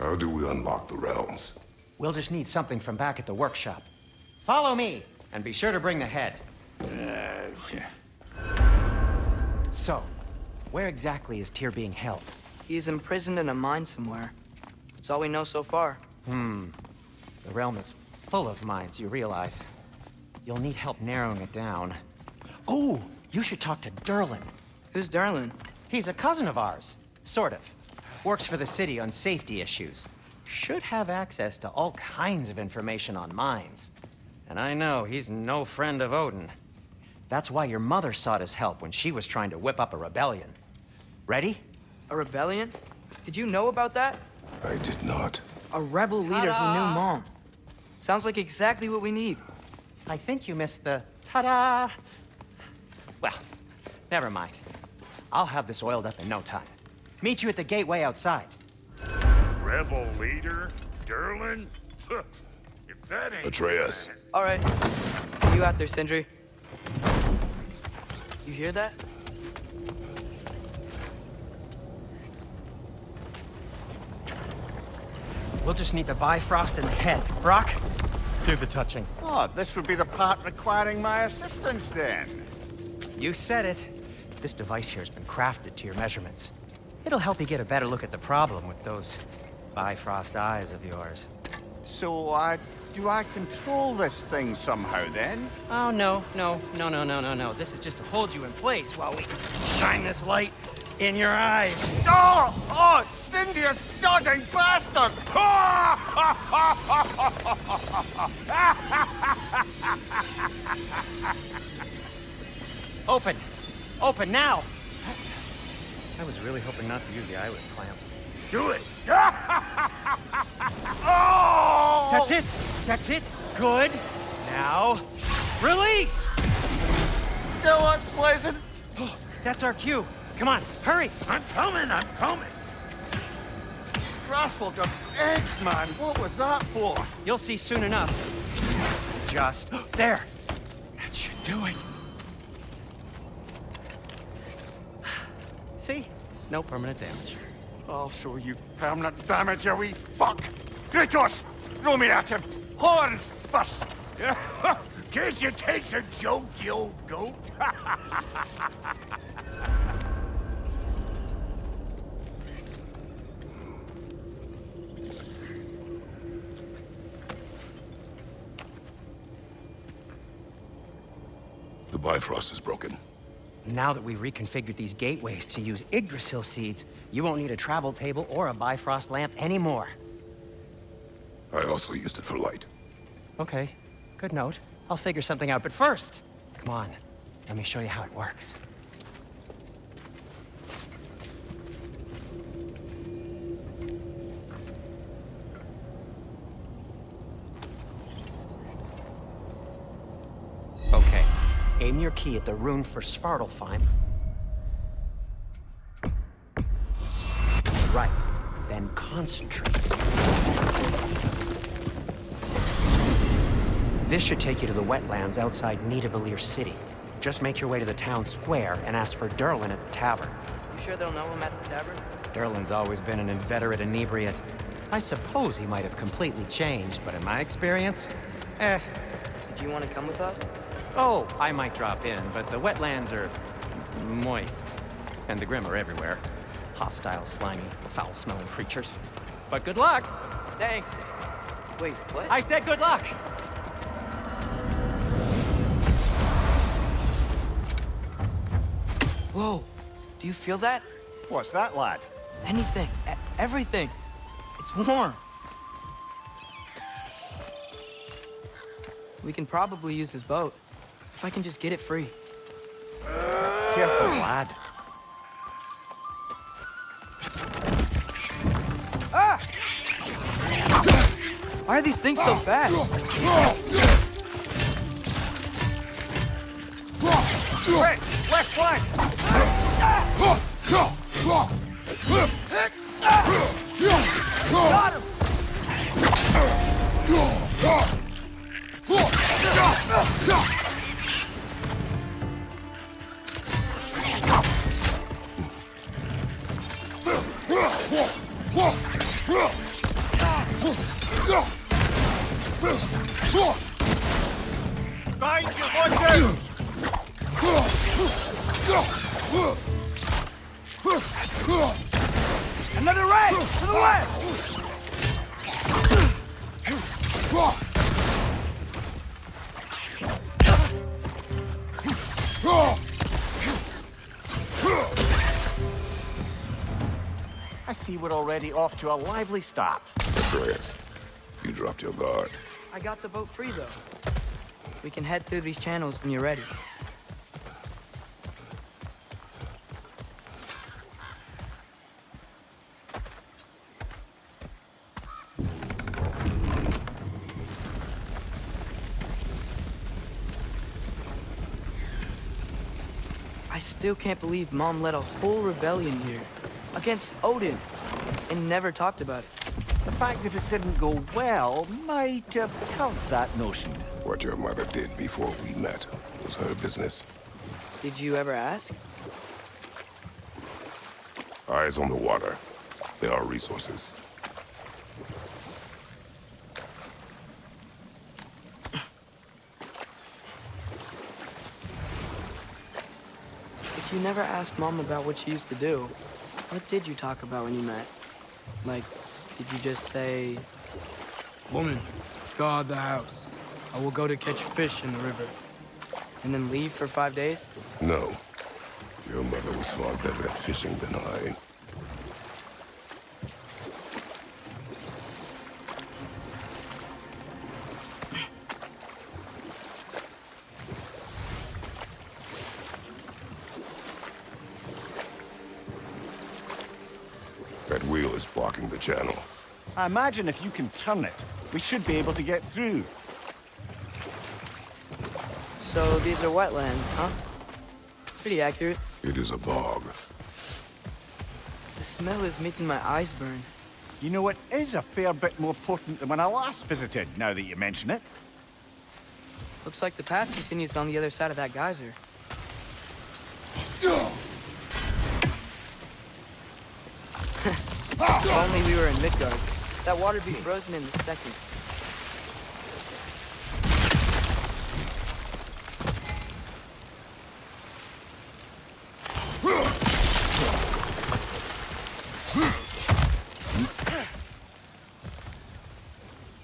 How do we unlock the realms? We'll just need something from back at the workshop. Follow me, and be sure to bring the head. So, where exactly is Tyr being held? He's imprisoned in a mine somewhere. That's all we know so far. The realm is full of mines, you realize. You'll need help narrowing it down. Oh, you should talk to Durlin. Who's Darlin? He's a cousin of ours, sort of. Works for the city on safety issues. Should have access to all kinds of information on mines. And I know he's no friend of Odin. That's why your mother sought his help when she was trying to whip up a rebellion. Ready? A rebellion? Did you know about that? I did not. A rebel leader who knew Mom. Sounds like exactly what we need. I think you missed the ta-da. Well, never mind. I'll have this oiled up in no time. Meet you at the gateway outside. Rebel leader? Durlin? If that ain't... Atreus. All right. See you out there, Sindri. You hear that? We'll just need the Bifrost in the head. Brock, do the touching. Oh, this would be the part requiring my assistance then. You said it. This device here has been crafted to your measurements. It'll help you get a better look at the problem with those Bifrost eyes of yours. So, do I control this thing somehow then? Oh, no. This is just to hold you in place while we shine this light in your eyes. Oh, Cindy, you sodding bastard! Open! Open now! I was really hoping not to use the eyelid clamps. Do it! Oh! That's it! That's it! Good! Now, release! Go on, Pleasant! That's our cue. Come on, hurry! I'm coming! Grassful of eggs, man! What was that for? You'll see soon enough. Just there. That should do it. See? No permanent damage. I'll show you permanent damage, you wee fuck! Kratos! Throw me at him! Horns first! Guess you takes a joke, you old goat. The Bifrost is broken. Now that we've reconfigured these gateways to use Yggdrasil seeds, you won't need a travel table or a Bifrost lamp anymore. I also used it for light. Okay, good note. I'll figure something out, but first, come on, let me show you how it works. Okay, aim your key at the rune for Svartalfheim. Right, then concentrate. This should take you to the wetlands outside Nidavellir City. Just make your way to the town square and ask for Durlin at the tavern. You sure they'll know him at the tavern? Durlin's always been an inveterate inebriate. I suppose he might have completely changed, but in my experience, Did you want to come with us? Oh, I might drop in, but the wetlands are moist. And the Grim are everywhere. Hostile, slimy, foul-smelling creatures. But good luck! Thanks. Wait, what? I said good luck! Whoa. Do you feel that? What's that, lad? Anything. Everything. It's warm. We can probably use his boat. If I can just get it free. Careful, lad. Ah! Why are these things so fast? Quick! Left flank! Got him! Another ray! To the left! I see we're already off to a lively start. Atreus, you dropped your guard. I got the boat free, though. We can head through these channels when you're ready. I still can't believe Mom led a whole rebellion here against Odin and never talked about it. The fact that it didn't go well might have curved that notion. What your mother did before we met was her business. Did you ever ask? Eyes on the water. There are resources. If you never asked Mom about what she used to do, what did you talk about when you met? Like, did you just say... Woman, guard the house. I will go to catch fish in the river. and then leave for 5 days? No. Your mother was far better at fishing than I. That wheel is blocking the channel. I imagine if you can turn it, we should be able to get through. So these are wetlands, huh? Pretty accurate. It is a bog. The smell is making my eyes burn. You know, it is a fair bit more potent than when I last visited, now that you mention it. Looks like the path continues on the other side of that geyser. If only we were in Midgard. That water'd be frozen in a second.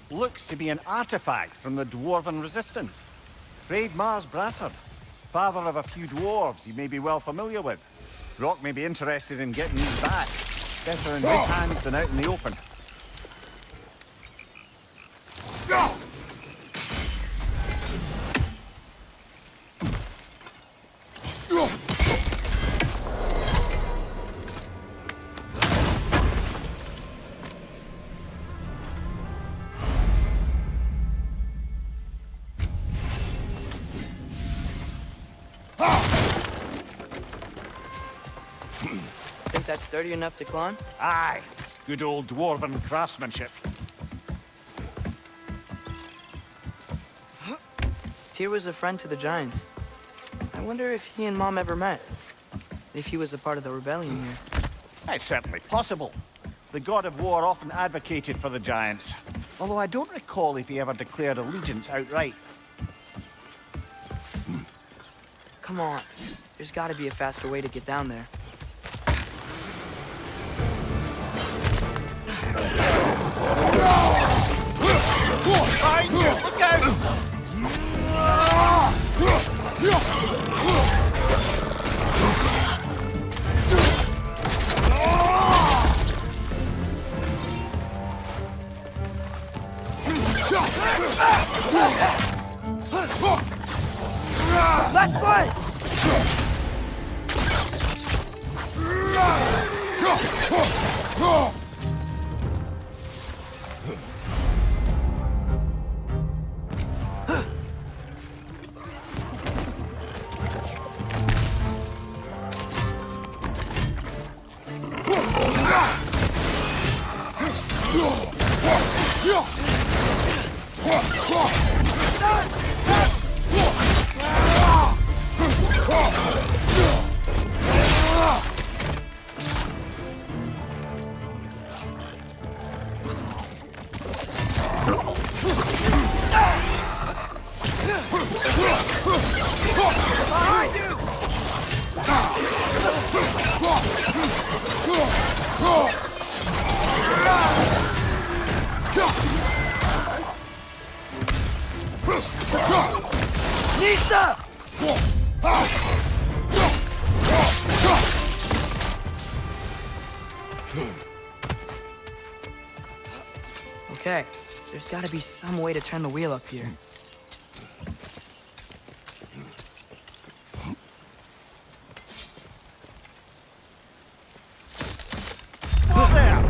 Looks to be an artifact from the Dwarven Resistance. Mars Brathern, father of a few dwarves you may be well familiar with. Rock may be interested in getting these back. Better in his hands than out in the open. Think that's sturdy enough to climb? Aye, good old Dwarven craftsmanship. Tyr was a friend to the Giants. I wonder if he and Mom ever met. If he was a part of the rebellion here. It's certainly possible. The god of war often advocated for the Giants. Although I don't recall if he ever declared allegiance outright. Come on. There's gotta be a faster way to get down there. Behind you! Look out! Left foot! Okay, there's gotta be some way to turn the wheel up here. Oh, there!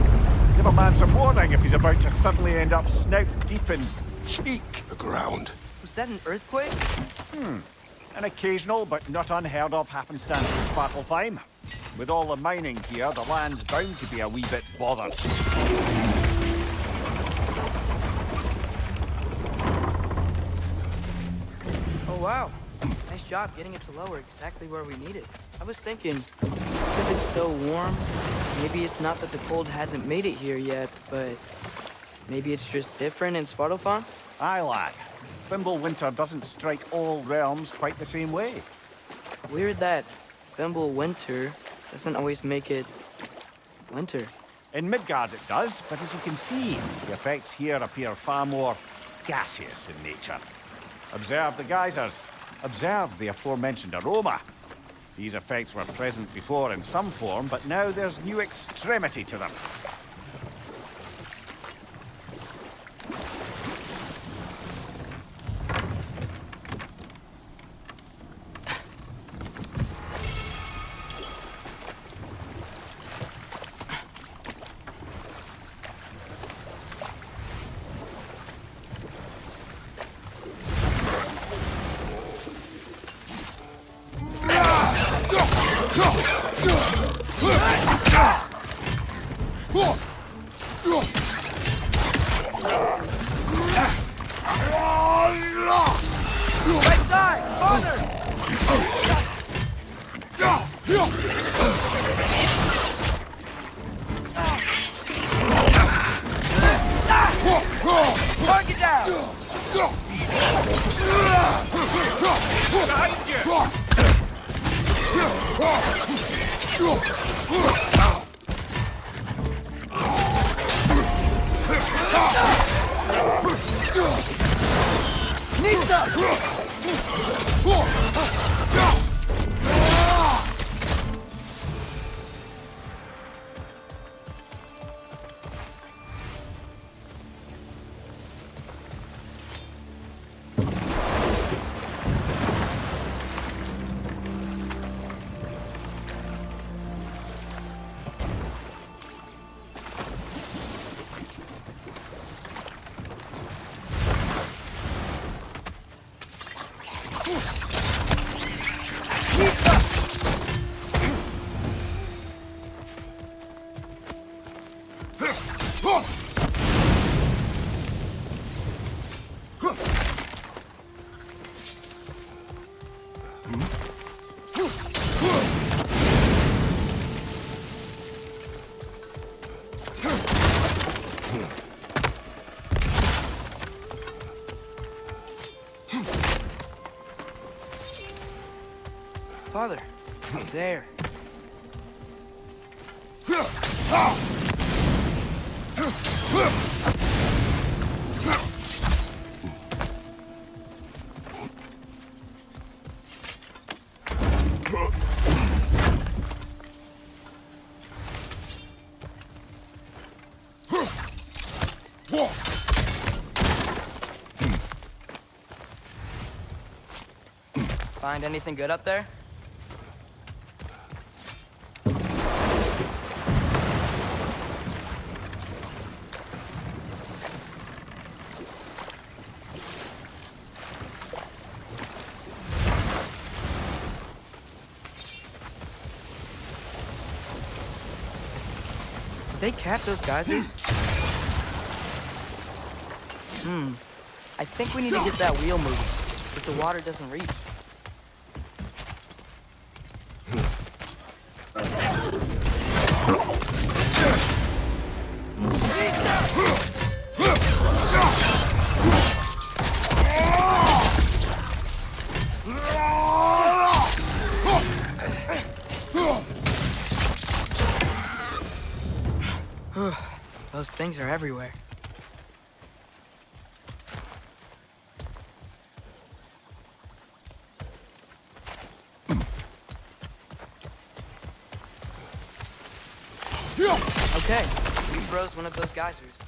Give a man some warning if he's about to suddenly end up snout deep in cheek. The ground. Was that an earthquake? An occasional but not unheard of happenstance in Svartalfheim. With all the mining here, the land's bound to be a wee bit bothered. Oh wow, nice job getting it to lower exactly where we need it. I was thinking, because it's so warm, maybe it's not that the cold hasn't made it here yet, but maybe it's just different in Svartalfheim? Aye, lad. Thimble winter doesn't strike all realms quite the same way. Weird that Thimble winter doesn't always make it winter. In Midgard it does, but as you can see, the effects here appear far more gaseous in nature. Observe the geysers. Observe the aforementioned aroma. These effects were present before in some form, but now there's new extremity to them. Father, there. Find anything good up there? Did they cap those geysers? I think we need to get that wheel moving, if the water doesn't reach. Those things are everywhere. Okay, we froze one of those geysers.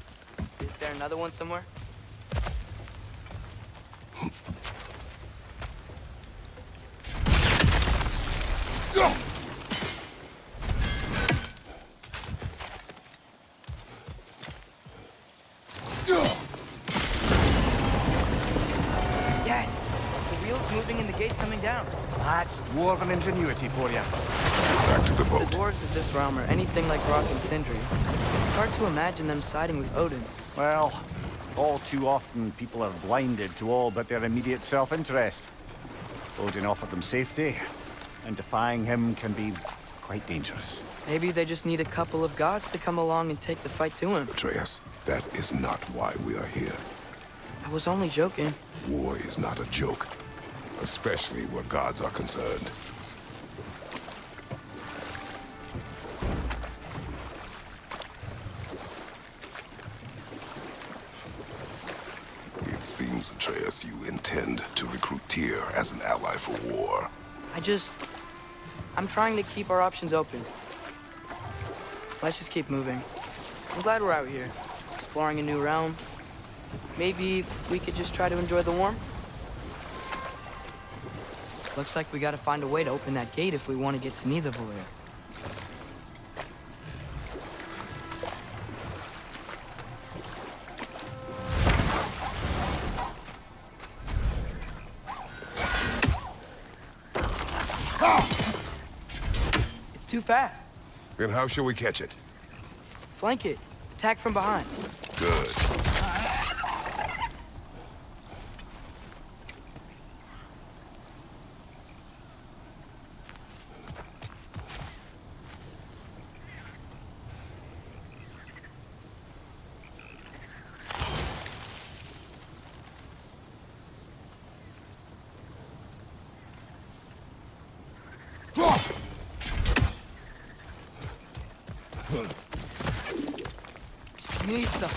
Is there another one somewhere? Dad, the wheel's moving and the gate's coming down. That's dwarven ingenuity for you. Back to the The boat. dwarves of this realm are anything like Rock and Sindri. It's hard to imagine them siding with Odin. Well, all too often people are blinded to all but their immediate self-interest. Odin offered them safety, and defying him can be quite dangerous. Maybe they just need a couple of gods to come along and take the fight to him. Atreus, that is not why we are here. I was only joking. War is not a joke, especially where gods are concerned. It seems, Atreus, you intend to recruit Tyr as an ally for war. I'm trying to keep our options open. Let's just keep moving. I'm glad we're out here, exploring a new realm. Maybe we could just try to enjoy the warmth? Looks like we gotta find a way to open that gate if we want to get to Nidavellir. It's too fast. Then how shall we catch it? Flank it. Attack from behind. Good. Mista.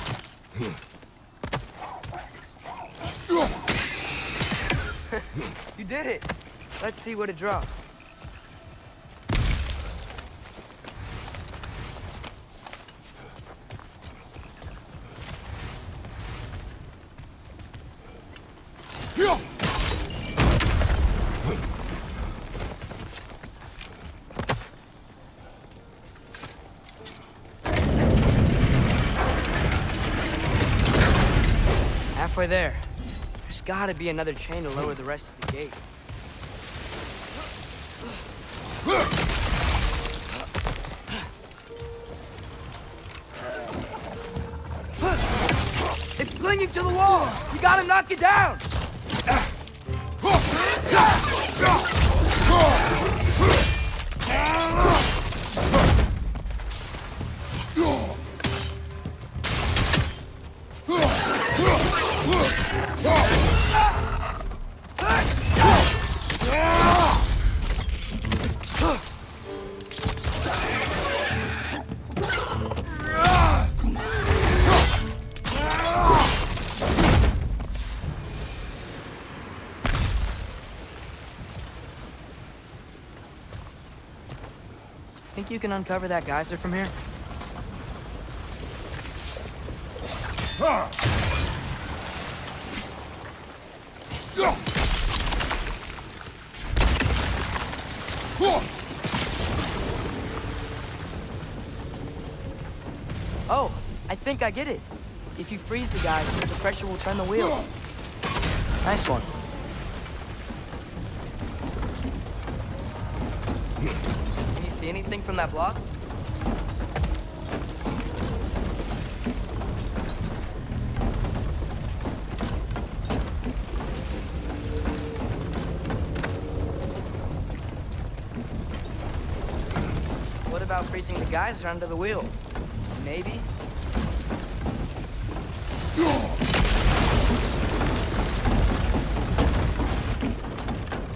You did it. Let's see what it drops. Halfway there. There's gotta be another chain to lower the rest of the gate. It's clinging to the wall! You gotta knock it down! Think you can uncover that geyser from here? Oh, I think I get it. If you freeze the geyser, the pressure will turn the wheel. Nice one. Can you see anything from that block? What about freezing the geyser under the wheel? Maybe?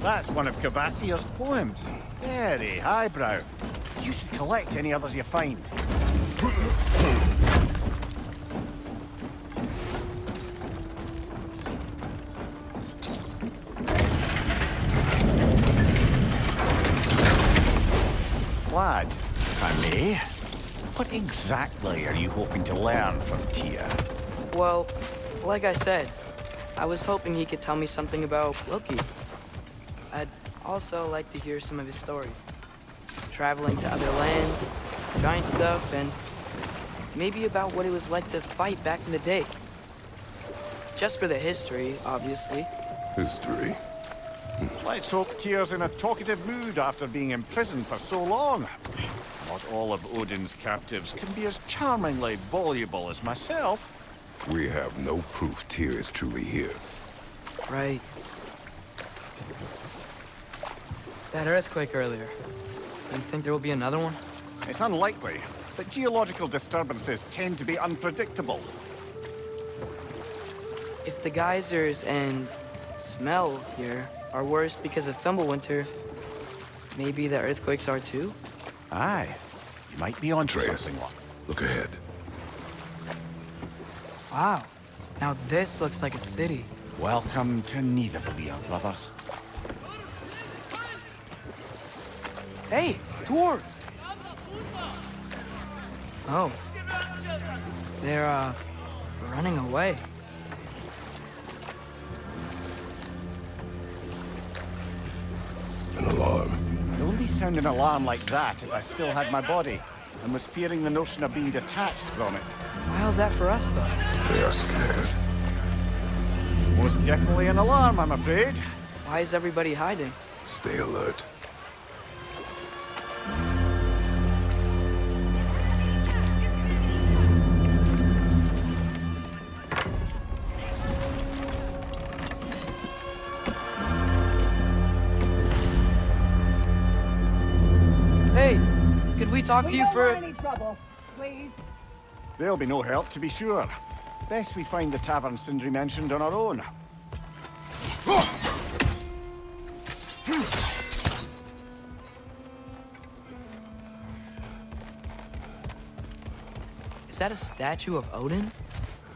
That's one of Kvasir's poems. Very highbrow. You should collect any others you find. Lad, if I may, What exactly are you hoping to learn from Tyr? Well, like I said, I was hoping he could tell me something about Loki. I'd also like to hear some of his stories. Traveling to other lands, giant stuff, and maybe about what it was like to fight back in the day. Just for the history, obviously. History. Let's hope Tyr's in a talkative mood after being imprisoned for so long. Not all of Odin's captives can be as charmingly voluble as myself. We have no proof Tyr is truly here. Right. That earthquake earlier. Do you think there will be another one? It's unlikely, but geological disturbances tend to be unpredictable. If the geysers and smell here are worse because of Fimbulwinter, maybe the earthquakes are too? Aye, you might be onto Atreus, something. look ahead. Wow. Now this looks like a city. Welcome to Neitherville, brothers. Hey, dwarves! Oh. They're, running away. An alarm. It wouldn't sound an alarm like that if I still had my body and was fearing the notion of being detached from it. How's that for us, though? They are scared. Most definitely an alarm, I'm afraid. Why is everybody hiding? Stay alert. Hey, could we talk to you for... any trouble, please. There'll be no help, to be sure. Best we find the tavern Sindri mentioned on our own. Is that a statue of Odin?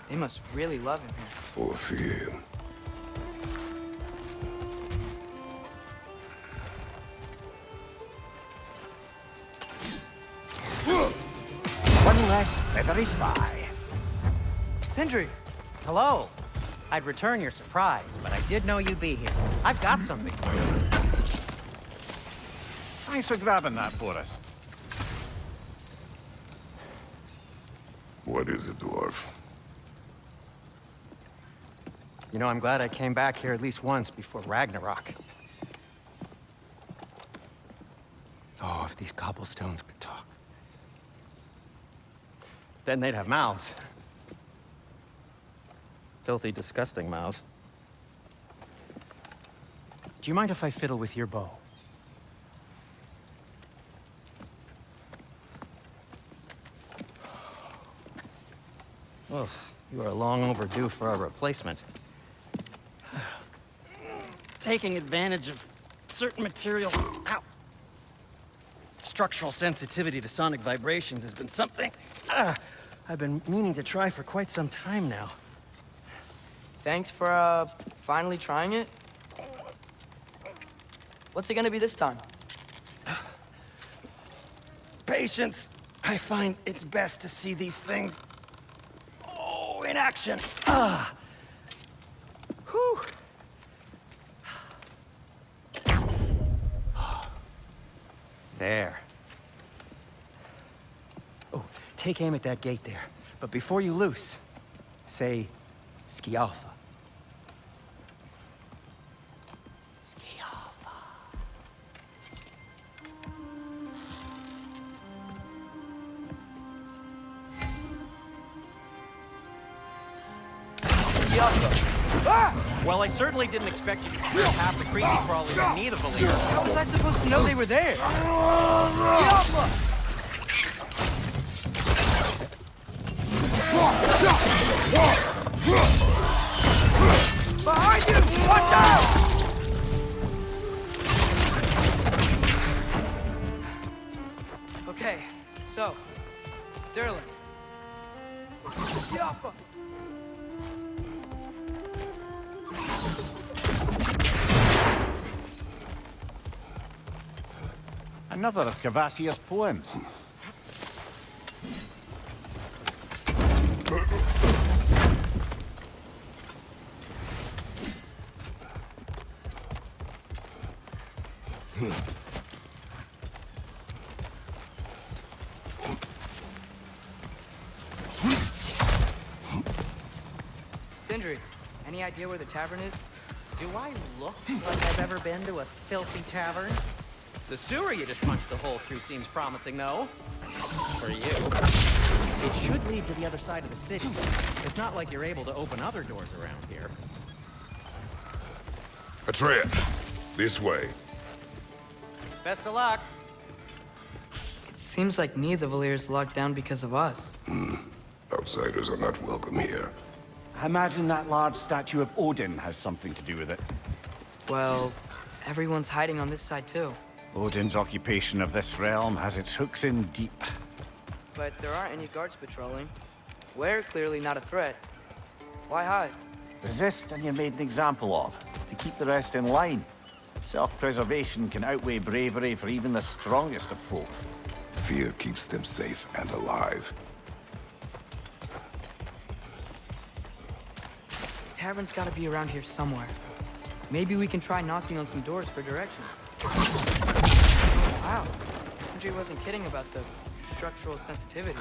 They must really love him here. Or fear him. One less feathery spy. Sindri! Hello. I'd return your surprise, but I did know you'd be here. I've got something for you. Thanks for grabbing that for us. What is it, dwarf? You know, I'm glad I came back here at least once before Ragnarok. Oh, if these cobblestones could talk. Then they'd have mouths. Filthy, disgusting mouths. Do you mind if I fiddle with your bow? Oh, you are long overdue for a replacement. Taking advantage of certain material. Ow. Structural sensitivity to sonic vibrations has been something I've been meaning to try for quite some time now. Thanks for, finally trying it. What's it gonna be this time? Patience. I find it's best to see these things, in action. Whew. There. Oh, take aim at that gate there. But before you loose, say, Skialfa. Skialfa. Well, I certainly didn't expect you to clear half the creepy crawlies in need of a leader. How was I supposed to know they were there? Behind you! Watch out! Okay, so, Derlin. Another of Cavassia's poems. Sindri, any idea where the tavern is? Do I look like I've ever been to a filthy tavern? The sewer you just punched a hole through seems promising, though. For you. It should lead to the other side of the city. It's not like you're able to open other doors around here. Atreus, this way. Best of luck. It seems like Nidavelir's locked down because of us. Outsiders are not welcome here. I imagine that large statue of Odin has something to do with it. Well, everyone's hiding on this side too. Odin's occupation of this realm has its hooks in deep. But there aren't any guards patrolling. We're clearly not a threat. Why hide? Resist and you're made an example of, to keep the rest in line. Self-preservation can outweigh bravery for even the strongest of folk. Fear keeps them safe and alive. Tavern's gotta be around here somewhere. Maybe we can try knocking on some doors for directions. Wow, Sindri wasn't kidding about the structural sensitivity.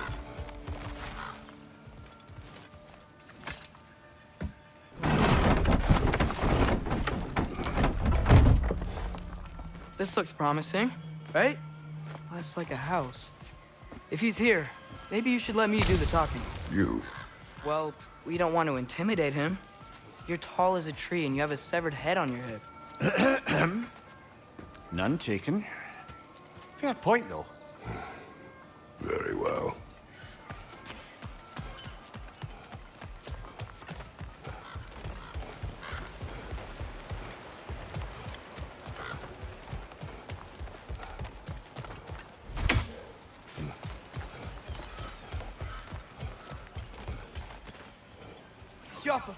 This looks promising, right? That's like a house. If he's here, maybe you should let me do the talking. You. Well, we don't want to intimidate him. You're tall as a tree and you have a severed head on your hip. None taken. Fair point, though. Very well. Jaffa!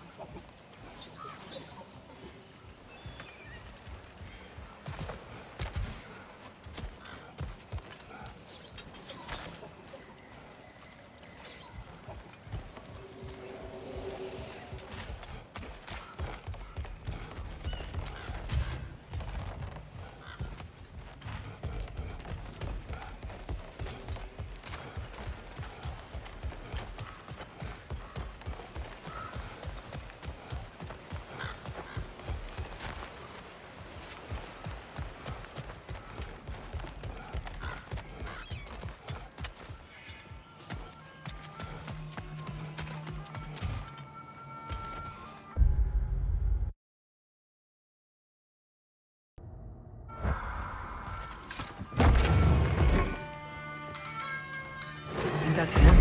That's him.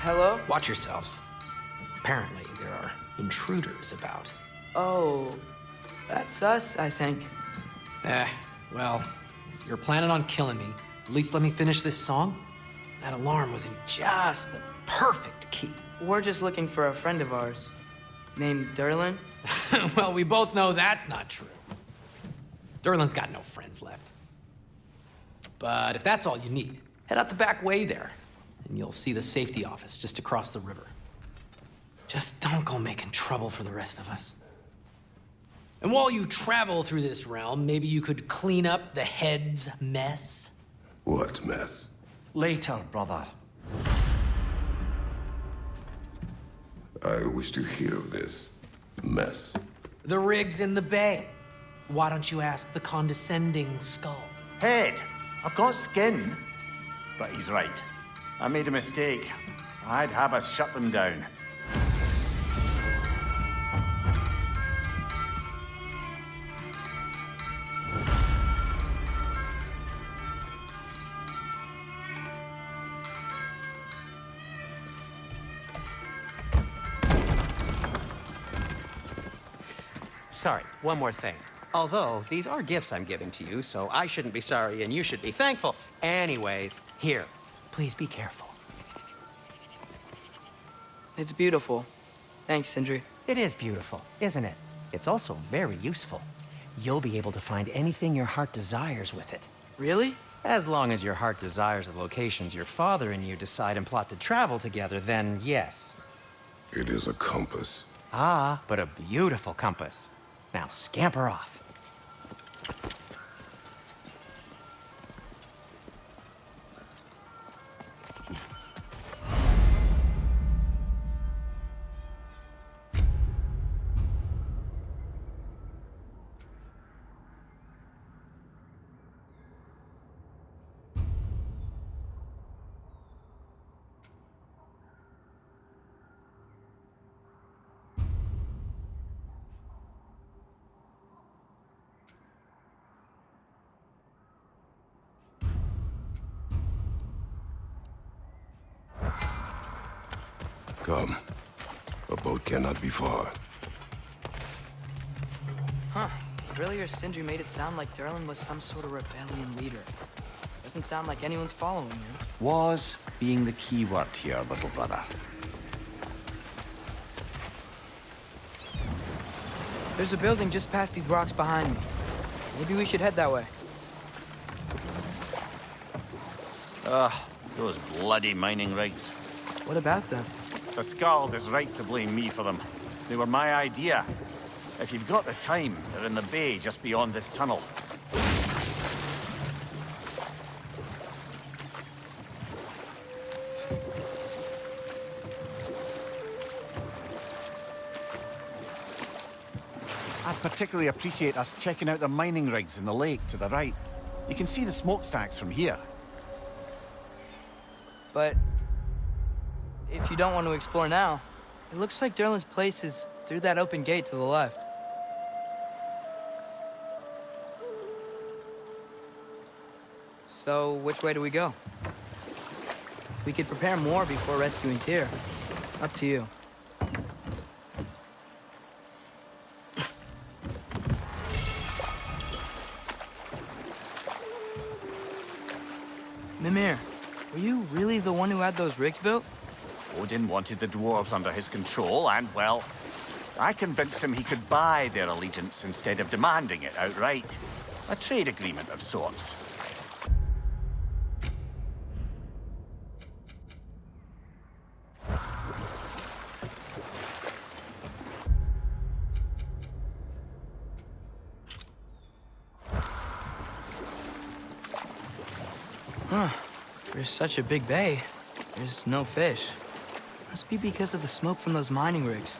Hello? Watch yourselves. Apparently, there are intruders about. Oh, that's us, I think. Well, if you're planning on killing me, at least let me finish this song. That alarm was in just the perfect key. We're just looking for a friend of ours, named Durlin. Well, we both know that's not true. Durlin's got no friends left. But if that's all you need, head out the back way there, and you'll see the safety office just across the river. Just don't go making trouble for the rest of us. And while you travel through this realm, maybe you could clean up the head's mess? What mess? Later, brother. I wish to hear of this mess. The rig's in the bay. Why don't you ask the condescending skull? Head. I've got skin. But he's right. I made a mistake. I'd have us shut them down. Sorry, one more thing. Although, these are gifts I'm giving to you, so I shouldn't be sorry and you should be thankful. Anyways, here, please be careful. It's beautiful. Thanks, Sindri. It is beautiful, isn't it? It's also very useful. You'll be able to find anything your heart desires with it. Really? As long as your heart desires the locations your father and you decide and plot to travel together, then yes. It is a compass. Ah, but a beautiful compass. Now scamper off. Come. A boat cannot be far. Huh. Earlier, Sindri made it sound like Durlin was some sort of rebellion leader. Doesn't sound like anyone's following him. Was being the key word here, little brother. There's a building just past these rocks behind me. Maybe we should head that way. Those bloody mining rigs. What about them? The Skald is right to blame me for them. They were my idea. If you've got the time, they're in the bay just beyond this tunnel. I'd particularly appreciate us checking out the mining rigs in the lake to the right. You can see the smokestacks from here. But if you don't want to explore now, it looks like Durlin's place is through that open gate to the left. So, which way do we go? We could prepare more before rescuing Tyr. Up to you. Mimir, were you really the one who had those rigs built? Odin wanted the dwarves under his control, and, well, I convinced him he could buy their allegiance instead of demanding it outright. A trade agreement of sorts. Huh. There's such a big bay. There's no fish. Must be because of the smoke from those mining rigs.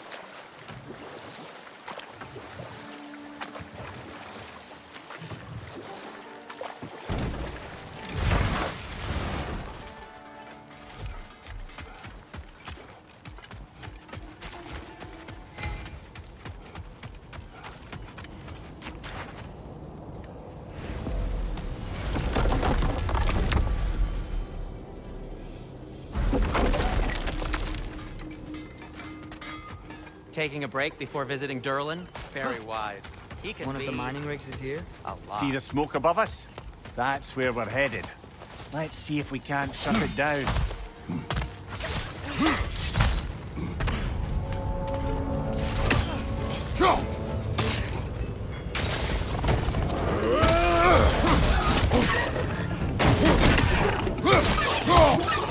Taking a break before visiting Durlin? Very wise. He can One of the mining rigs is here? a lot. See the smoke above us? That's where we're headed. Let's see if we can't shut it down.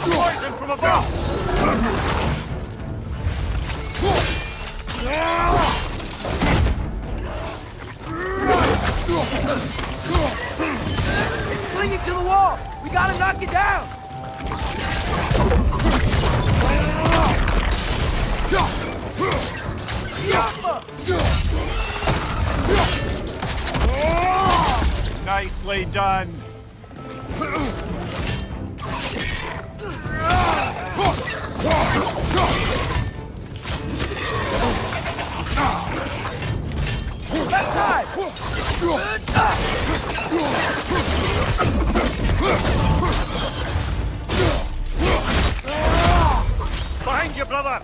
Poison from above! It's clinging to the wall! We gotta knock it down! Nicely done. Left side! Behind you, brother!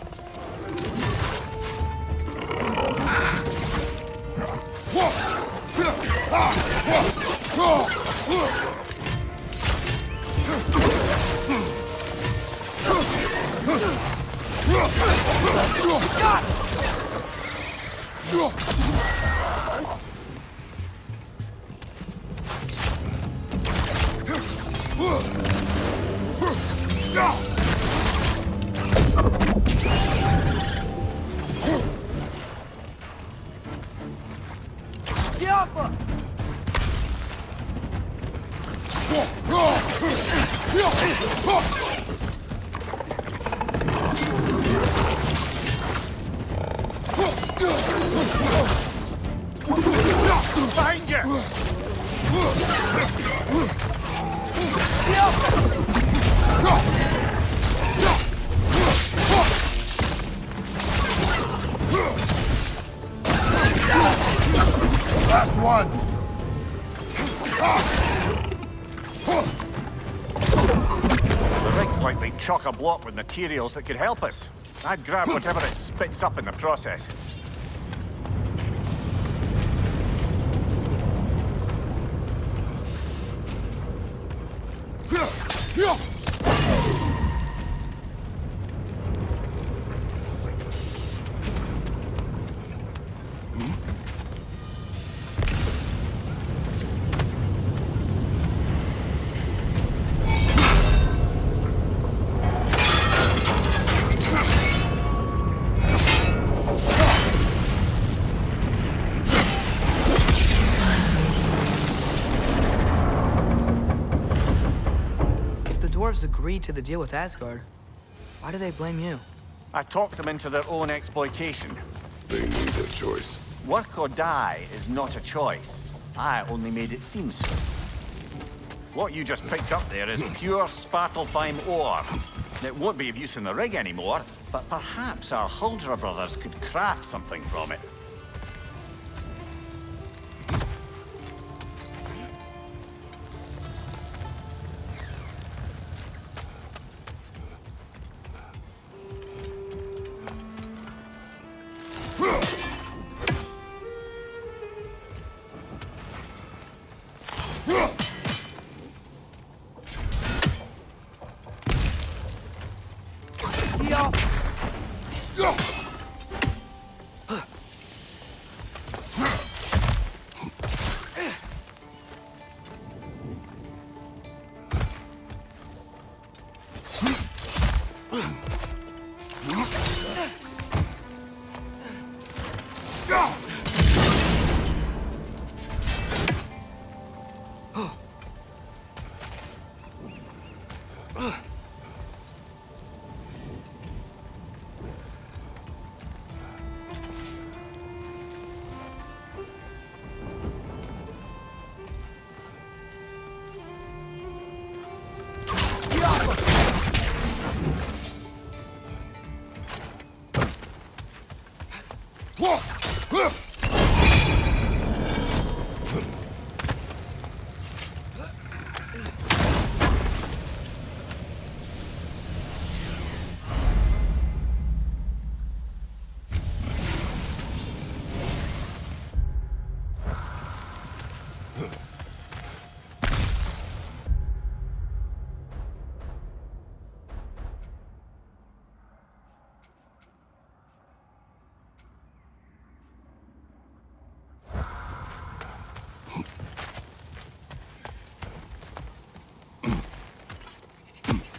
Behind you! Last one! The rigs Looks like they chock a block with materials that could help us. I'd grab whatever it spits up in the process. Dwarves agreed to the deal with Asgard. Why do they blame you? I talked them into their own exploitation. They need a choice. Work or die is not a choice. I only made it seem so. What you just picked up there is pure Svartalfheim ore. It won't be of use in the rig anymore, but perhaps our Huldra brothers could craft something from it.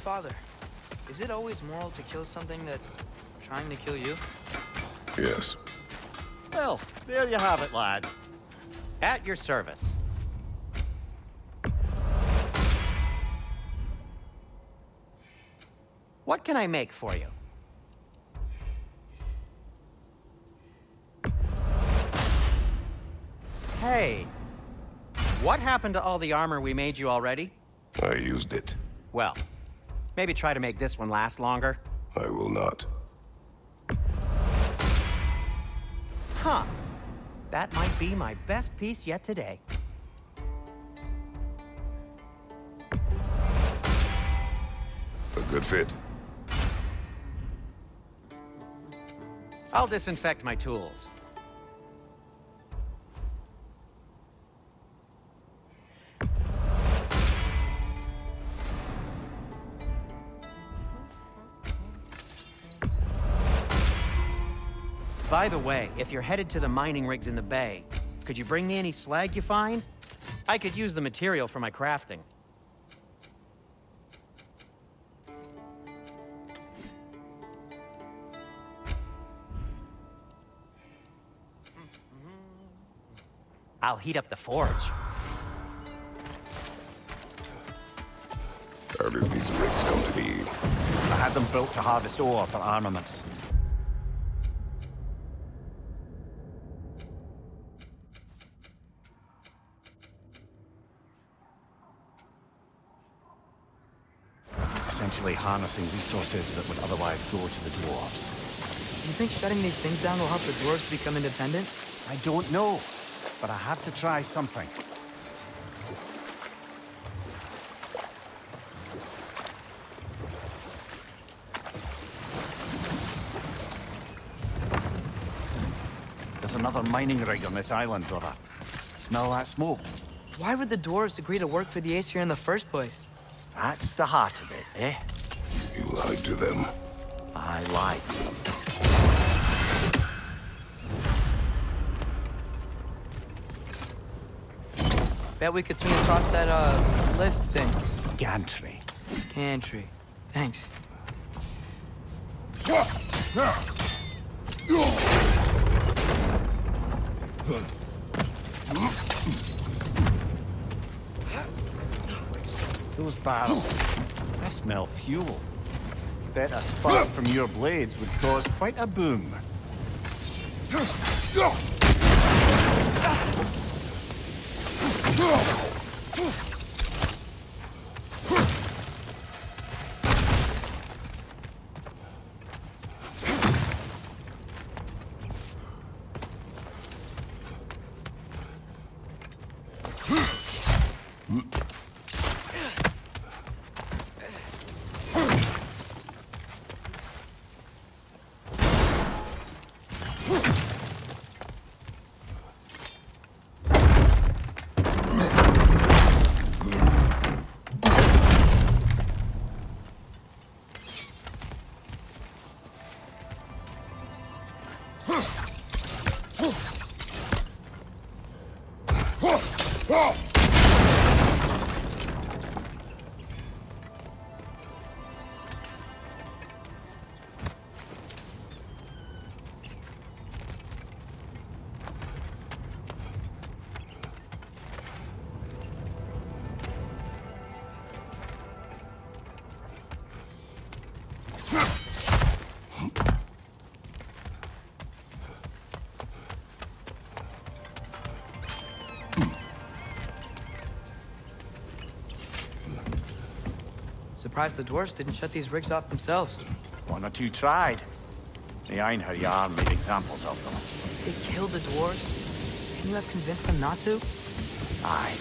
Father, is it always moral to kill something that's trying to kill you? Yes. Well, there you have it, lad. At your service. What can I make for you? Hey, what happened to all the armor we made you already? I used it. Well, maybe try to make this one last longer. I will not. Huh. That might be my best piece yet today. A good fit. I'll disinfect my tools. By the way, if you're headed to the mining rigs in the bay, could you bring me any slag you find? I could use the material for my crafting. I'll heat up the forge. How did these rigs come to be? I had them built to harvest ore for armaments. Essentially harnessing resources that would otherwise go to the dwarves. You think shutting these things down will help the dwarves become independent? I don't know, but I have to try something. another mining rig on this island, brother. Smell that smoke? Why would the dwarves agree to work for the Aesir in the first place? That's the heart of it, eh? You lied to them. I lied to them. Bet we could swing across that, lift thing. Gantry. Gantry. Thanks. Those barrels. They smell fuel. Bet a spark from your blades would cause quite a boom. Surprised the dwarves didn't shut these rigs off themselves. One or two tried. The Einherjar made examples of them. They killed the dwarves? Can you have convinced them not to? Aye.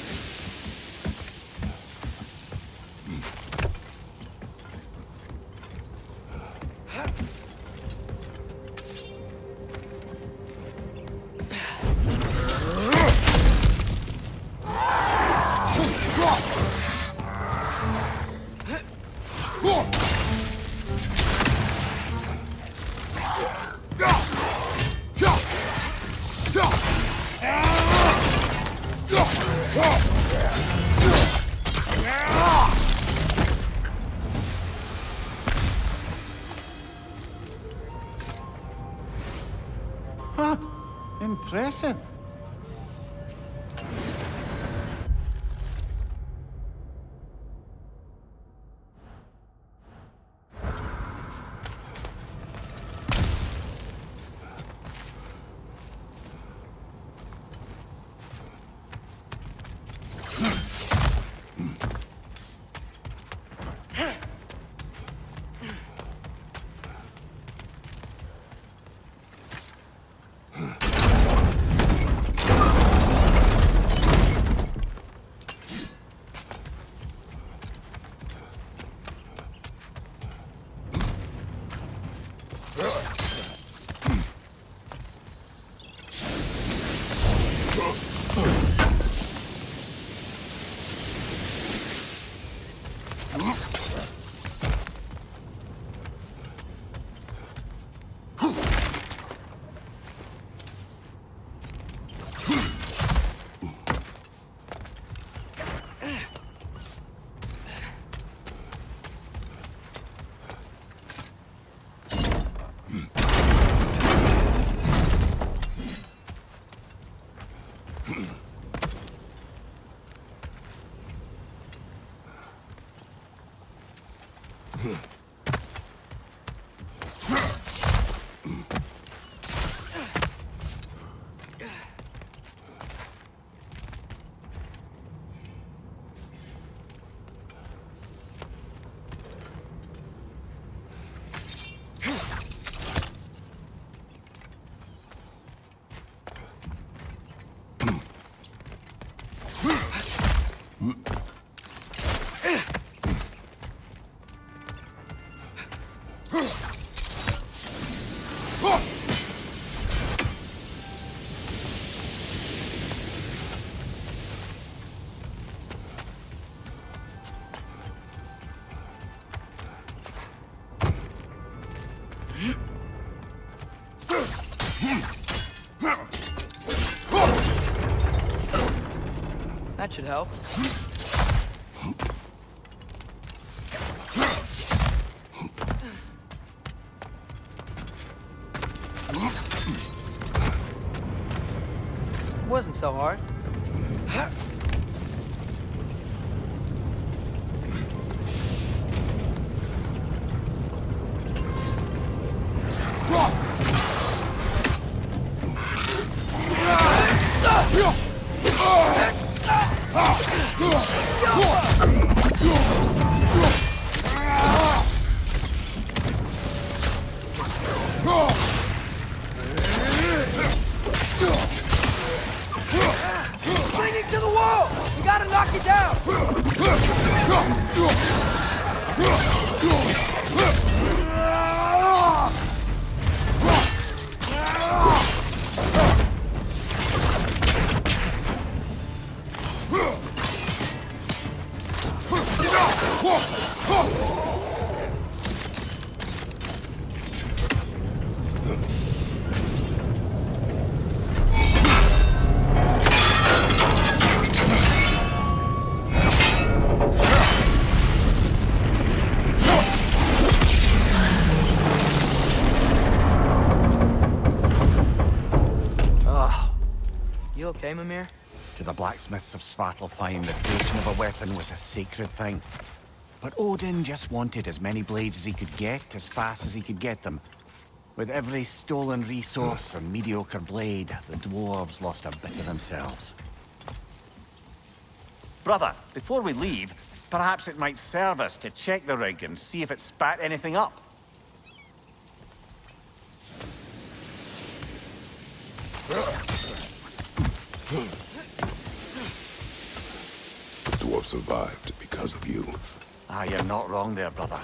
Huh. Impressive. That should help. Wasn't so hard. Clinging to the wall! We gotta knock it down! You okay, Mimir? To the blacksmiths of Svartalfheim, the creation of a weapon was a sacred thing. But Odin just wanted as many blades as he could get, as fast as he could get them. With every stolen resource or mediocre blade, the dwarves lost a bit of themselves. Brother, before we leave, perhaps it might serve us to check the rig and see if it spat anything up. The dwarf survived because of you. Ah, you're not wrong there, brother.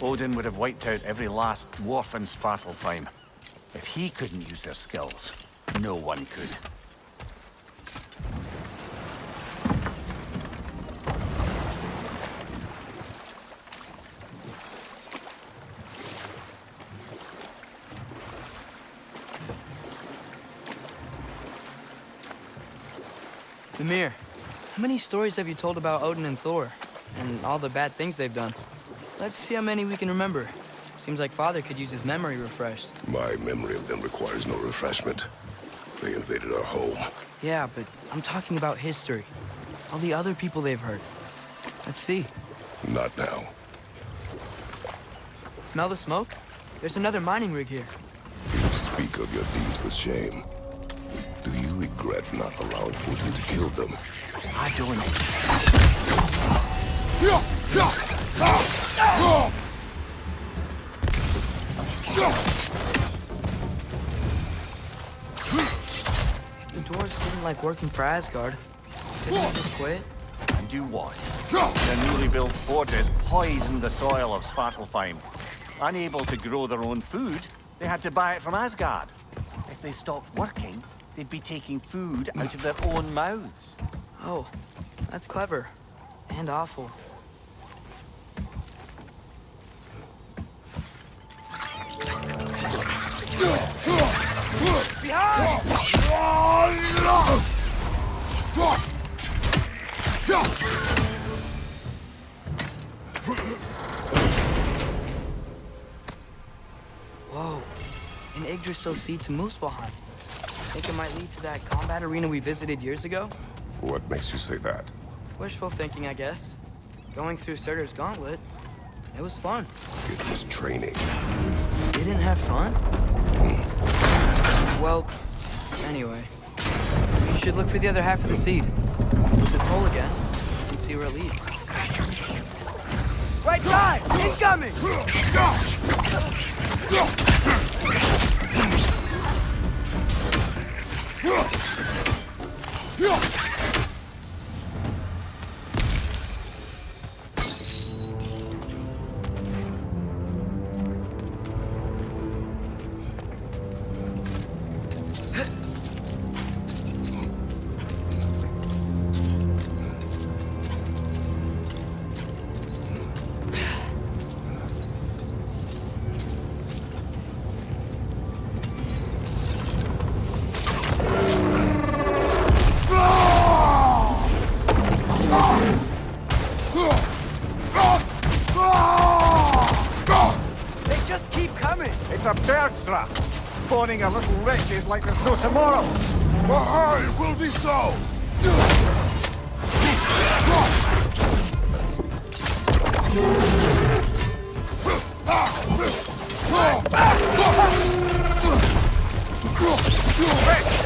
Odin would have wiped out every last dwarf in Svartalfheim. If he couldn't use their skills, no one could. Mimir, how many stories have you told about Odin and Thor? And all the bad things they've done? Let's see how many we can remember. Seems like Father could use his memory refreshed. My memory of them requires no refreshment. They invaded our home. Yeah, but I'm talking about history. All the other people they've hurt. Let's see. Not now. Smell the smoke? There's another mining rig here. You speak of your deeds with shame. Do you regret not allowing Odin to kill them? I don't. If the dwarves didn't like working for Asgard, couldn't they just quit? And do what? The newly built forges poisoned the soil of Svartalfheim. Unable to grow their own food, they had to buy it from Asgard. If they stopped working, they'd be taking food out of their own mouths. Oh, that's clever. And awful. Behind! Whoa. An Yggdrasil seed to Muspelheim. Think it might lead to that combat arena we visited years ago? What makes you say that? Wishful thinking, I guess. Going through Surtur's gauntlet, it was fun. It was training. You didn't have fun? Well, anyway. You should look for the other half of the seed. Use this hole again, and see where it leads. Right side! Incoming! It's a bergsra, spawning a little wretches like there's no tomorrow. Aye, it will be so!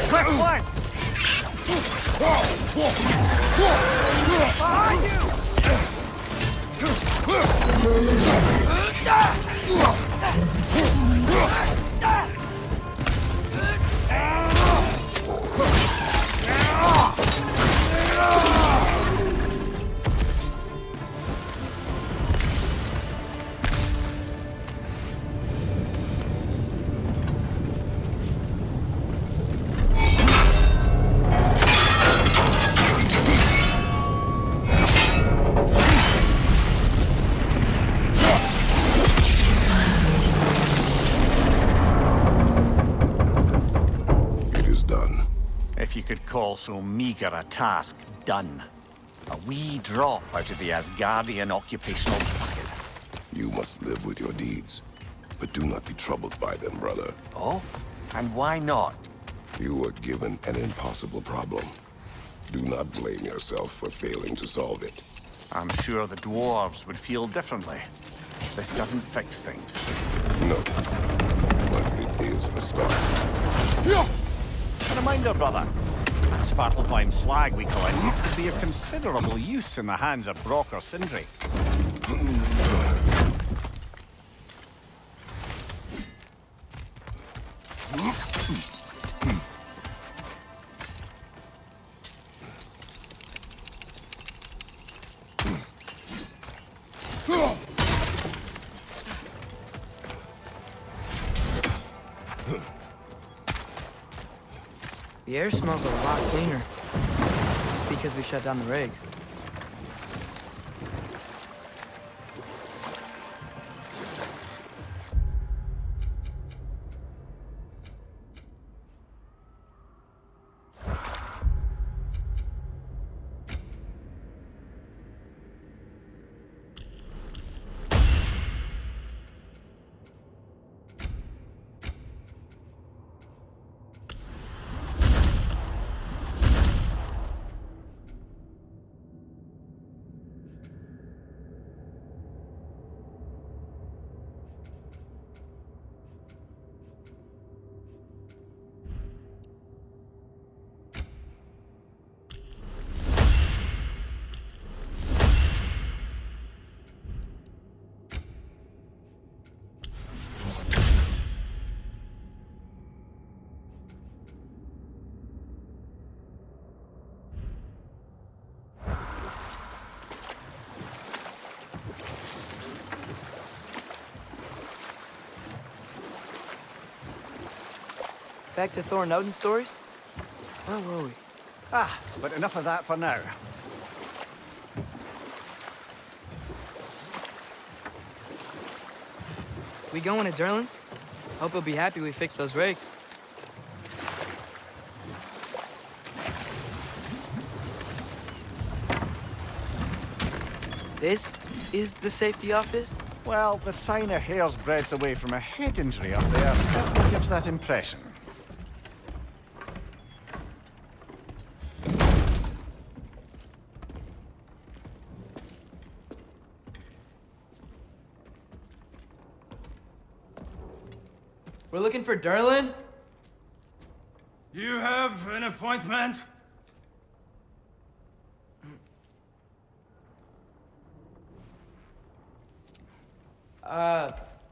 Quick flank! Behind you! Call so meager a task done. A wee drop out of the Asgardian occupational bucket. You must live with your deeds, but do not be troubled by them, brother. Oh? And why not? You were given an impossible problem. Do not blame yourself for failing to solve it. I'm sure the dwarves would feel differently. This doesn't fix things. No, but it is a start. A reminder, brother. That Svartalfheim slag we collect could be of considerable use in the hands of Brock or Sindri. The air smells a lot cleaner. It's because we shut down the rigs. Back to Thor and Odin stories? Where were we? But enough of that for now. We going to Durlin's? Hope he'll be happy we fixed those rigs. This is the safety office? Well, the sign a hair's breadth away from a head injury up there certainly gives that impression. We're looking for Durlin? You have an appointment?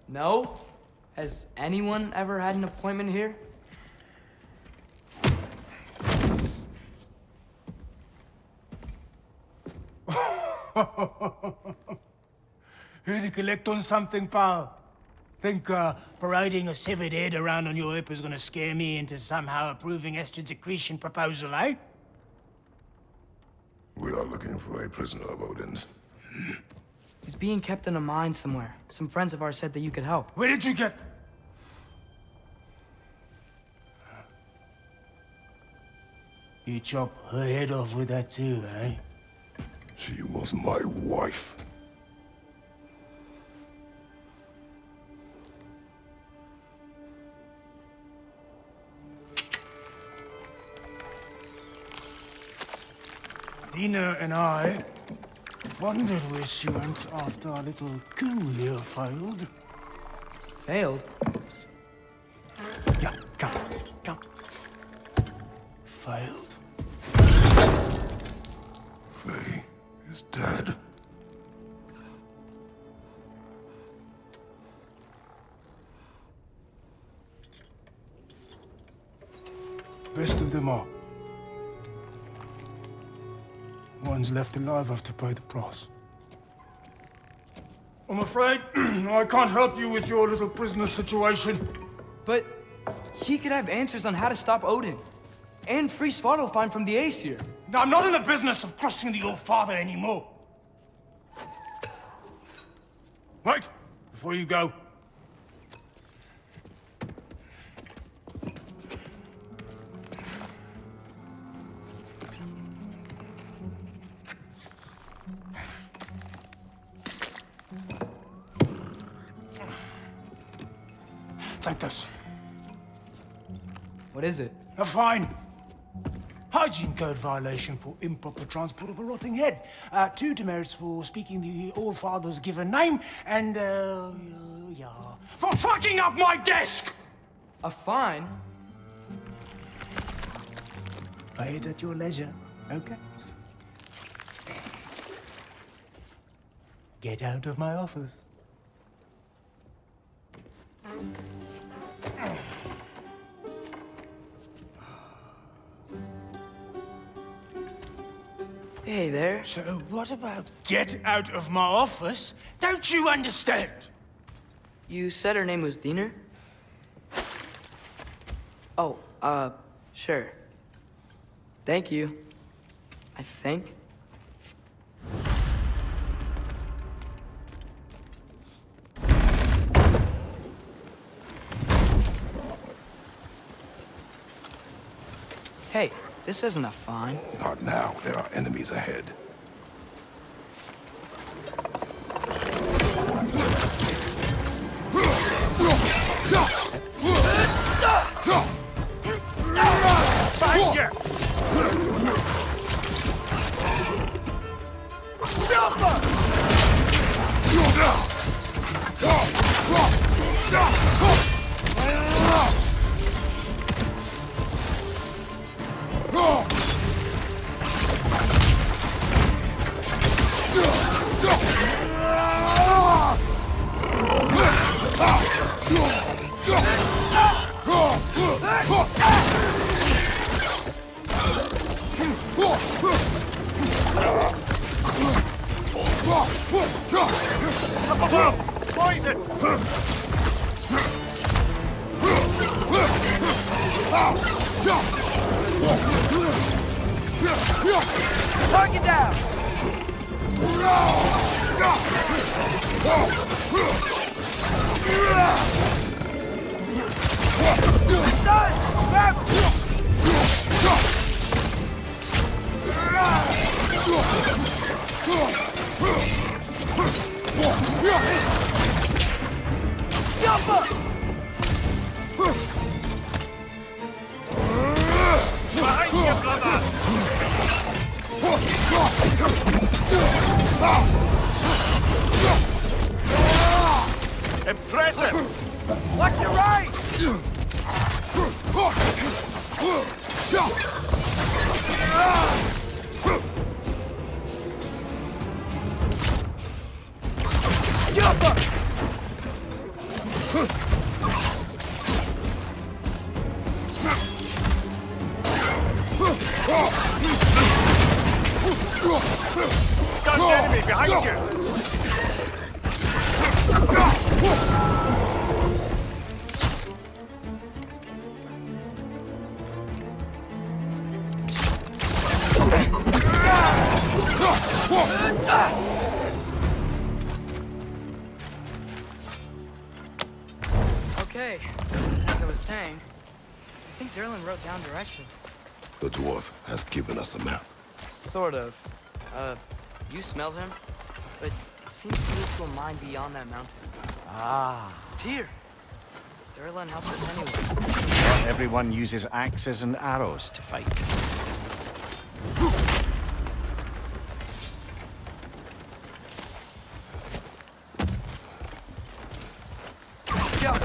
No. Has anyone ever had an appointment here? Here to collect on something, pal? Think parading a severed head around on your hip is gonna scare me into somehow approving Esther's accretion proposal, eh? We are looking for a prisoner of Odin's. He's being kept in a mine somewhere. Some friends of ours said that you could help. Where did you get... You chop her head off with that too, eh? She was my wife. Dina and I wondered where she went after our little coup here failed. Failed? Jump, jump, jump. Failed. Faye is dead. Best of them are. One's left alive have to pay the price. I'm afraid I can't help you with your little prisoner situation. But he could have answers on how to stop Odin. And free Svartalfheim from the Aesir. Now, I'm not in the business of crossing the Old Father anymore. Wait, before you go. Take this. What is it? A fine. Hygiene code violation for improper transport of a rotting head. 2 demerits for speaking the All-Father's given name, and, yeah. For fucking up my desk! A fine? Pay it at your leisure, okay? Get out of my office. Hey there. So what about get out of my office? Don't you understand? You said her name was Diener? Oh, sure. Thank you. I think. Hey, this isn't a fine. Not now. There are enemies ahead. Target down! Impressive! Watch your right! Stunned enemy behind you! Okay, as I was saying, I think Derlin wrote down directions. The dwarf has given us a map. Sort of. You smelled him? But it seems to lead to a mine beyond that mountain. Ah. Tyr! Derlin helped us anyway. Not everyone uses axes and arrows to fight. out!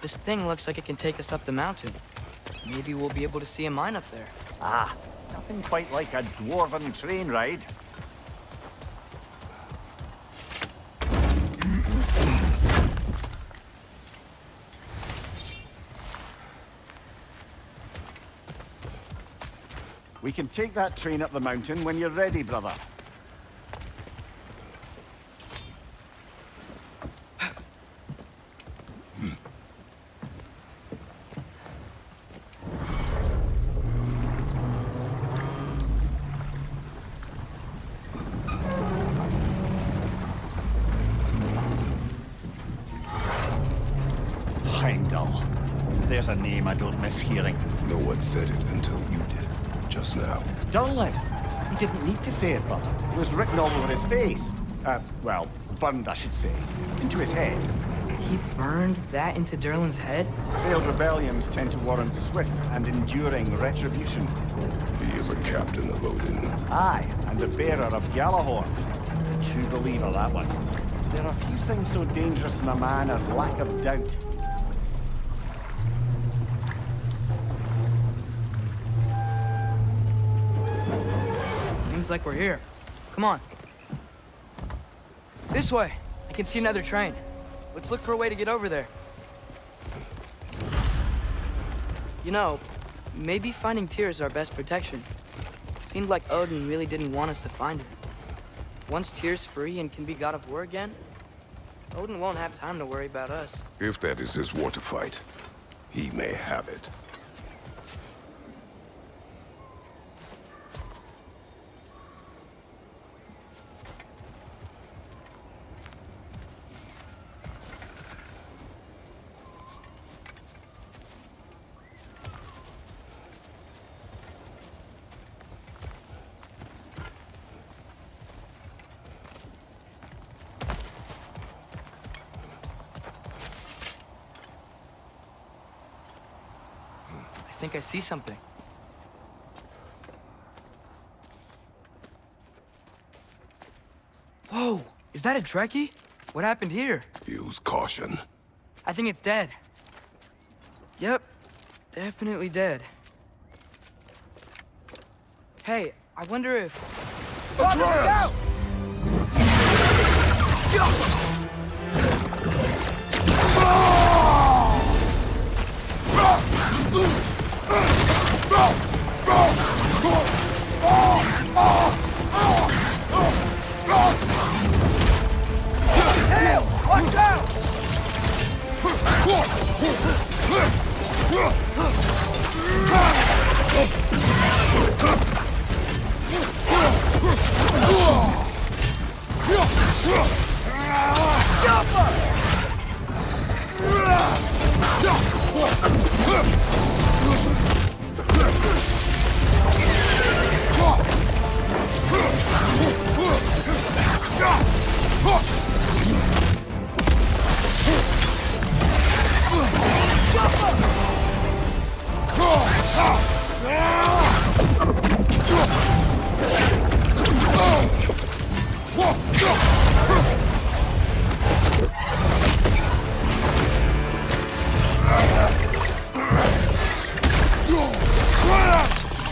This thing looks like it can take us up the mountain. Maybe we'll be able to see a mine up there. Ah, nothing quite like a dwarven train ride. We can take that train up the mountain when you're ready, brother. There's a name I don't miss hearing. No one said it until you did, just now. Durlin! He didn't need to say it, brother. It was written all over his face. Well, burned, I should say. Into his head. He burned that into Durlin's head? Failed rebellions tend to warrant swift and enduring retribution. He is a captain of Odin. Aye, and the bearer of Gjallarhorn. A true believer, that one. There are few things so dangerous in a man as lack of doubt. Seems like we're here. Come on. This way. I can see another train. Let's look for a way to get over there. You know, maybe finding Tyr is our best protection. Seemed like Odin really didn't want us to find her. Once Tyr's free and can be god of war again, Odin won't have time to worry about us. If that is his war to fight, he may have it. I think I see something. Whoa! Is that a Trekkie? What happened here? Use caution. I think it's dead. Yep. Definitely dead. Hey, I wonder if... Atreus! Watch out!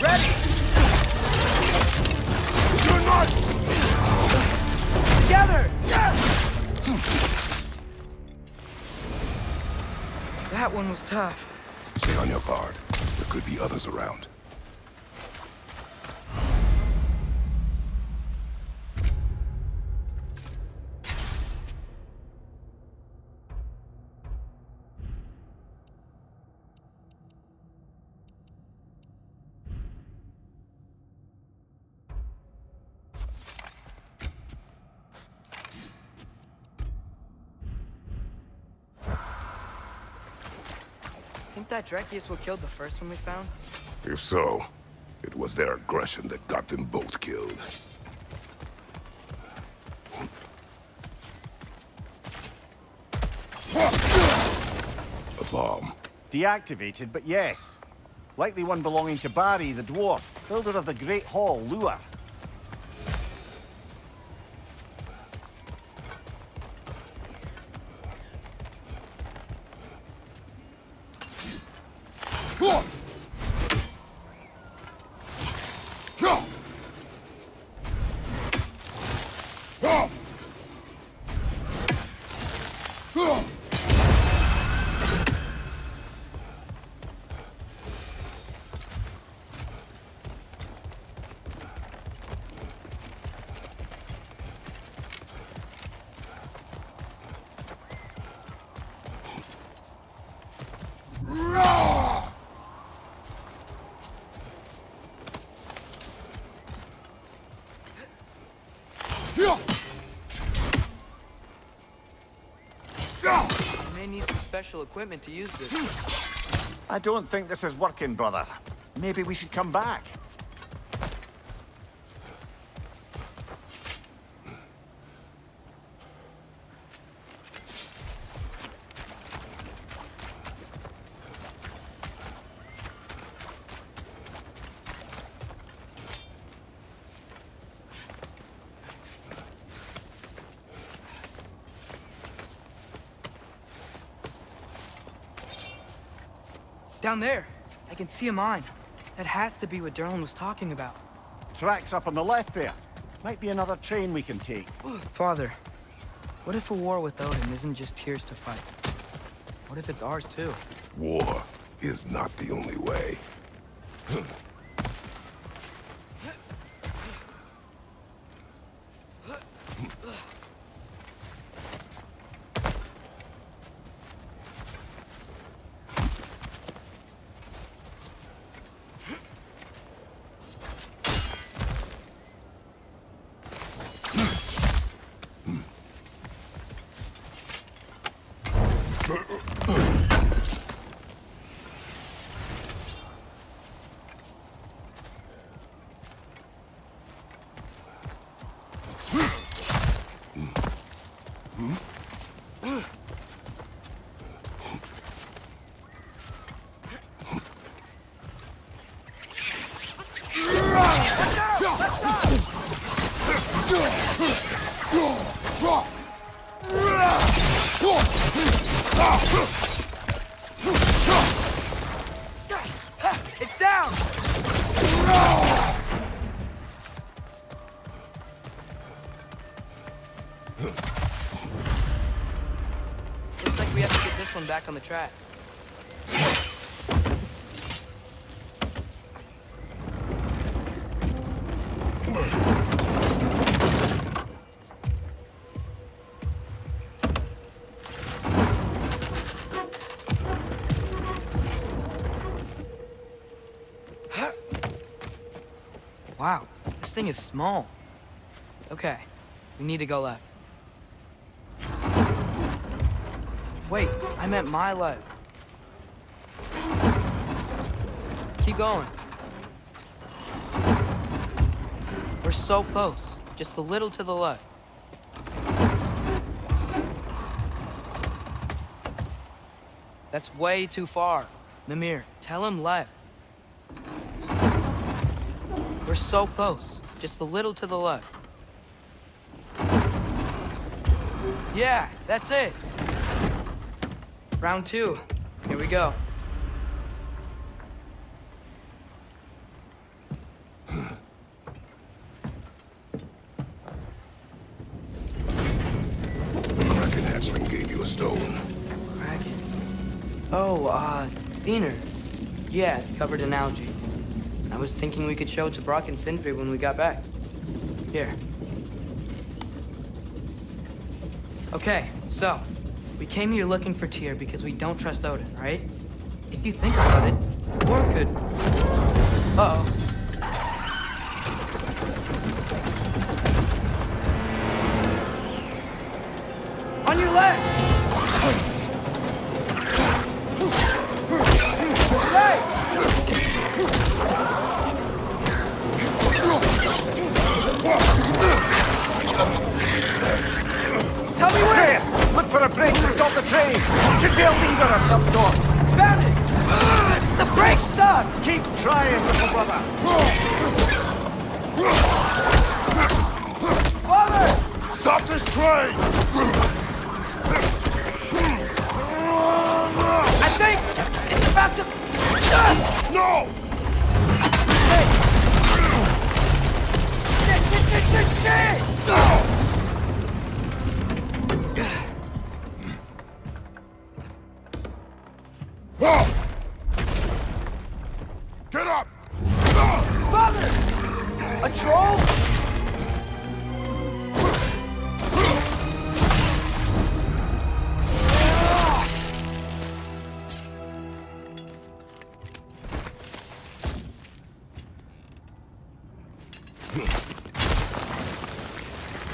Ready! You're not! Together! Yes! That one was tough. Stay on your guard. There could be others around. Think that Dreki is what killed the first one we found? If so, it was their aggression that got them both killed. farm. Deactivated, but yes. Likely one belonging to Barry, the dwarf, builder of the Great Hall, Lure. We may need some special equipment to use this. I don't think this is working, brother. Maybe we should come back. Down there, I can see a mine. That has to be what Derlin was talking about. Tracks up on the left there. Might be another train we can take. Father, what if a war with Odin isn't just Tyr's to fight? What if it's ours too? War is not the only way. It's down! Looks like we have to get this one back on the track. Wow, this thing is small. Okay, we need to go left. Wait, I meant my left. Keep going. We're so close, just a little to the left. That's way too far. Mimir, tell him left. We're so close. Just a little to the left. Yeah, that's it. Round 2. Here we go. The Kraken hatchling gave you a stone. Kraken. Oh, Diener. Yeah, it's covered in algae. I was thinking we could show it to Brock and Sindri when we got back. Here. Okay, so, we came here looking for Tyr because we don't trust Odin, right? If you think about it, war could... Uh-oh. On your left! Right! Tell me where! Look for a brake to stop the train! Should be a lever of some sort! Found it! The brake's stuck! Keep trying, little brother! Father! Stop this train! I think it's about to... No! Shit! Get up! Father! A troll?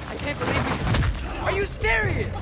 I can't believe we... Are you serious?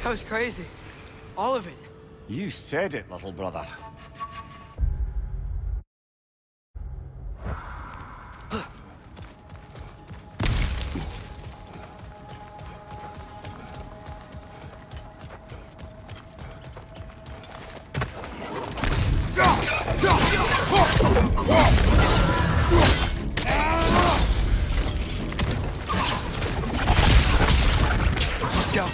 That was crazy. All of it. You said it, little brother. Go.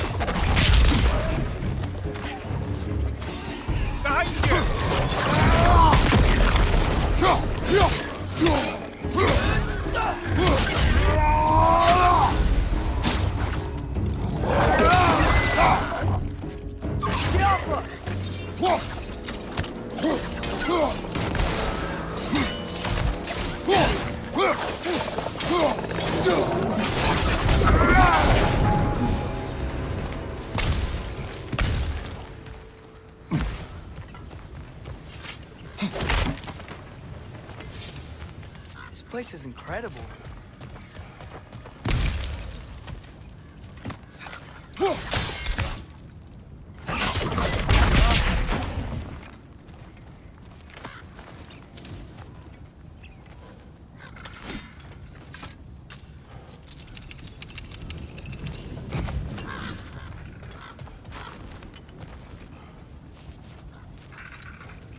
Behind you! This place is incredible.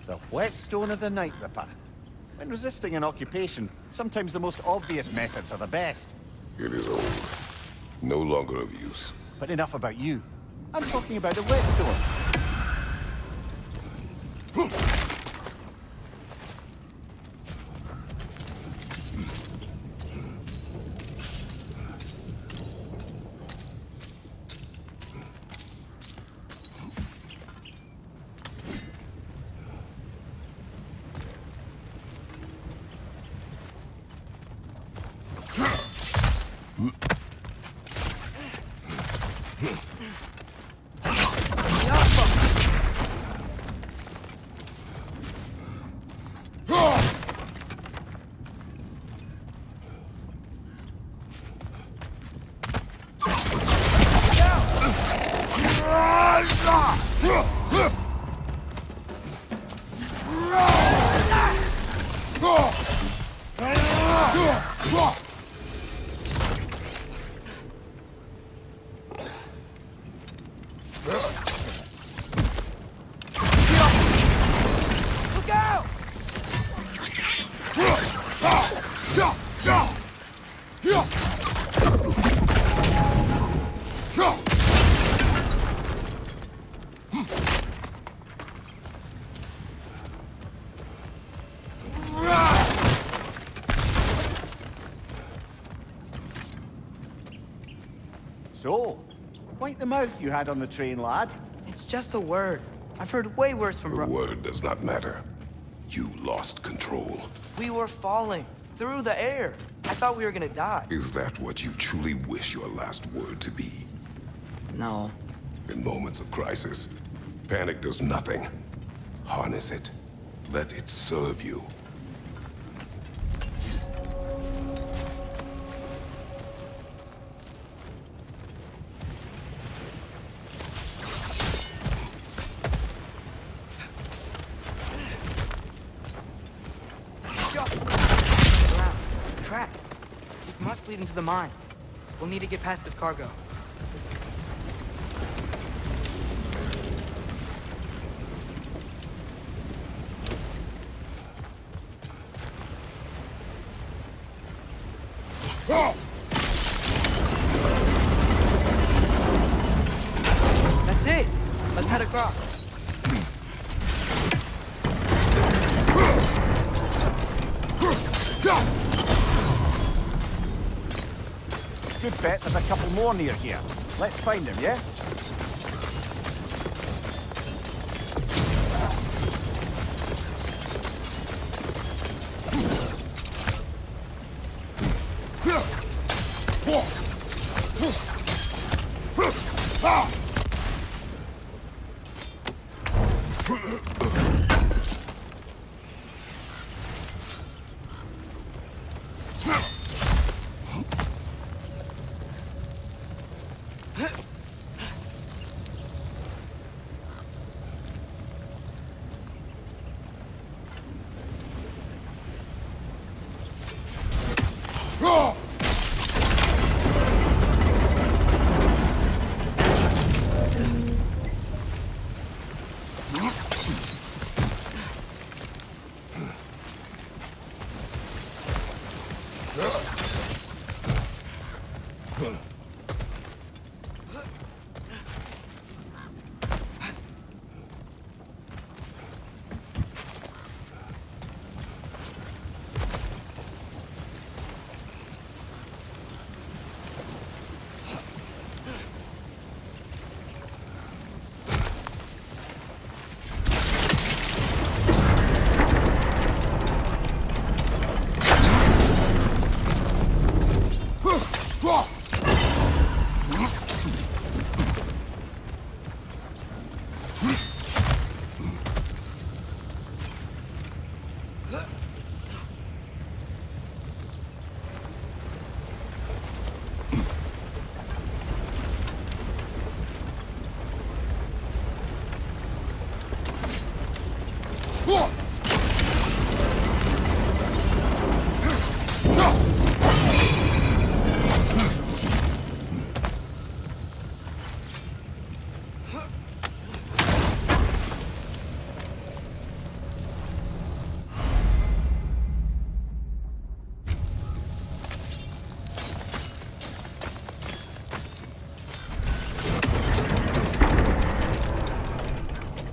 The whetstone of the Night Ripper. When resisting an occupation, sometimes the most obvious methods are the best. It is old. No longer of use. But enough about you. I'm talking about the whetstone. Look out! So, wipe the mouth you had on the train, lad. It's just a word. I've heard way worse from The word does not matter. You lost control. We were falling through the air. I thought we were gonna die. Is that what you truly wish your last word to be? No. In moments of crisis, panic does nothing. Harness it. Let it serve you. Tracks. These must lead into the mine. We'll need to get past this cargo. That's it. Let's head across. Good bet there's a couple more near here. Let's find them, yeah?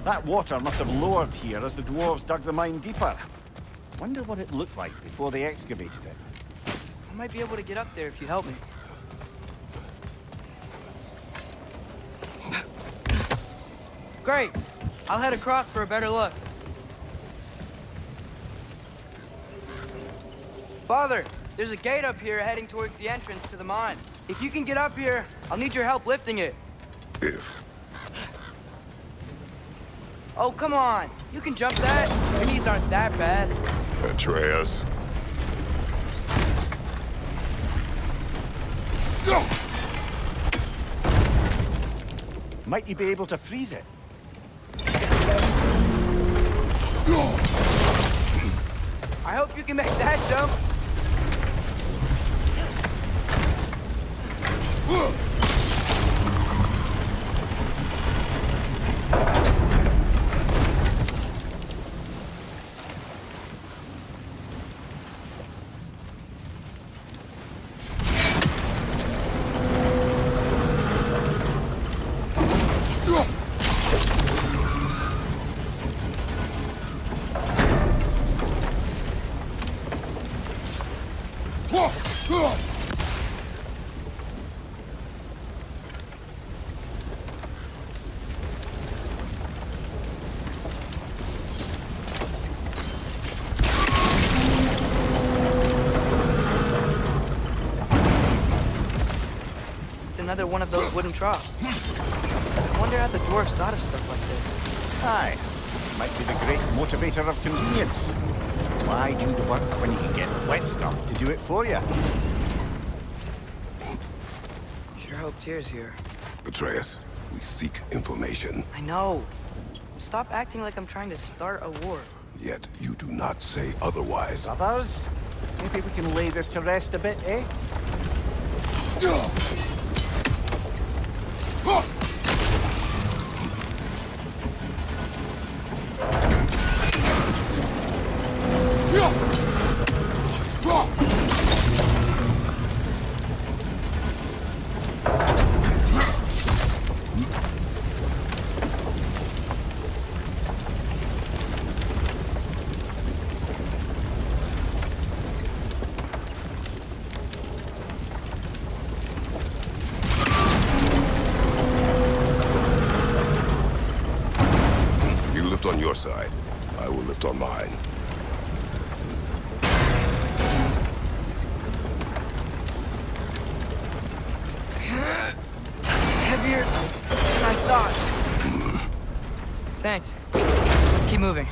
That water must have lowered here as the dwarves dug the mine deeper. Wonder what it looked like before they excavated it. I might be able to get up there if you help me. Great. I'll head across for a better look. Father, there's a gate up here heading towards the entrance to the mine. If you can get up here, I'll need your help lifting it. If. Oh, come on. You can jump that. Your knees aren't that bad. Atreus. Might you be able to freeze it? I hope you can make that jump. Another one of those wooden troughs. I wonder how the dwarves thought of stuff like this. Aye. might be the great motivator of convenience. Why do the work when you can get wet stuff to do it for you? Sure hope Tyr's here. Atreus, we seek information. I know. Stop acting like I'm trying to start a war. Yet you do not say otherwise. Others? Maybe we can lay this to rest a bit, eh? On your side, I will lift on mine. Heavier than I thought. Thanks. Let's keep moving.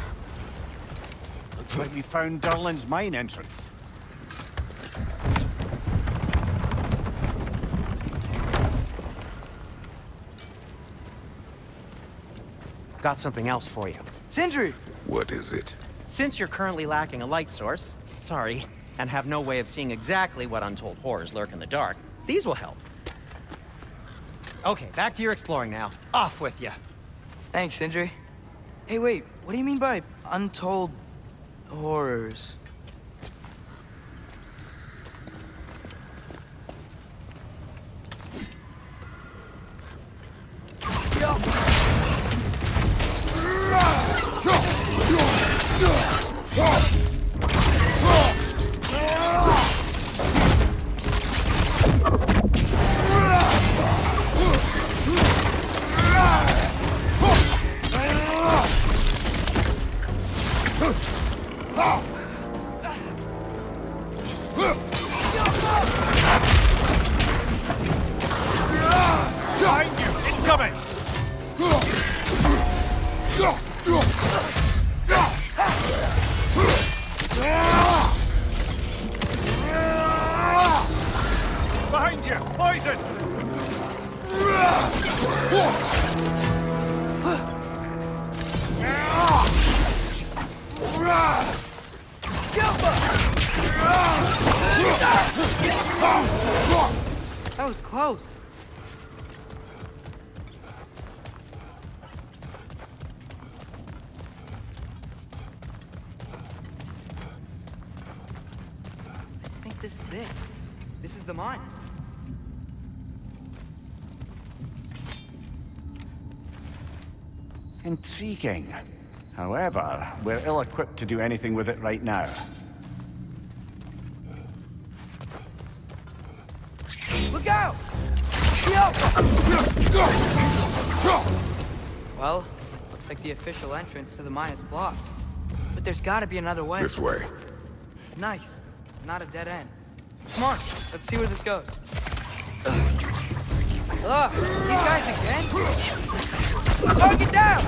Looks like we found Durlin's mine entrance. Got something else for you. Sindri! What is it? Since you're currently lacking a light source, and have no way of seeing exactly what untold horrors lurk in the dark, these will help. Okay, back to your exploring now. Off with you. Thanks, Sindri. Hey, wait, what do you mean by untold horrors? Behind you! Poison! That was close. I think this is it. This is the mine. Intriguing. However, we're ill-equipped to do anything with it right now. Look out! Well, looks like the official entrance to the mine is blocked. But there's gotta be another way. This way. Nice. Not a dead end. Come on, let's see where this goes. Ugh, these guys again? Oh, get down!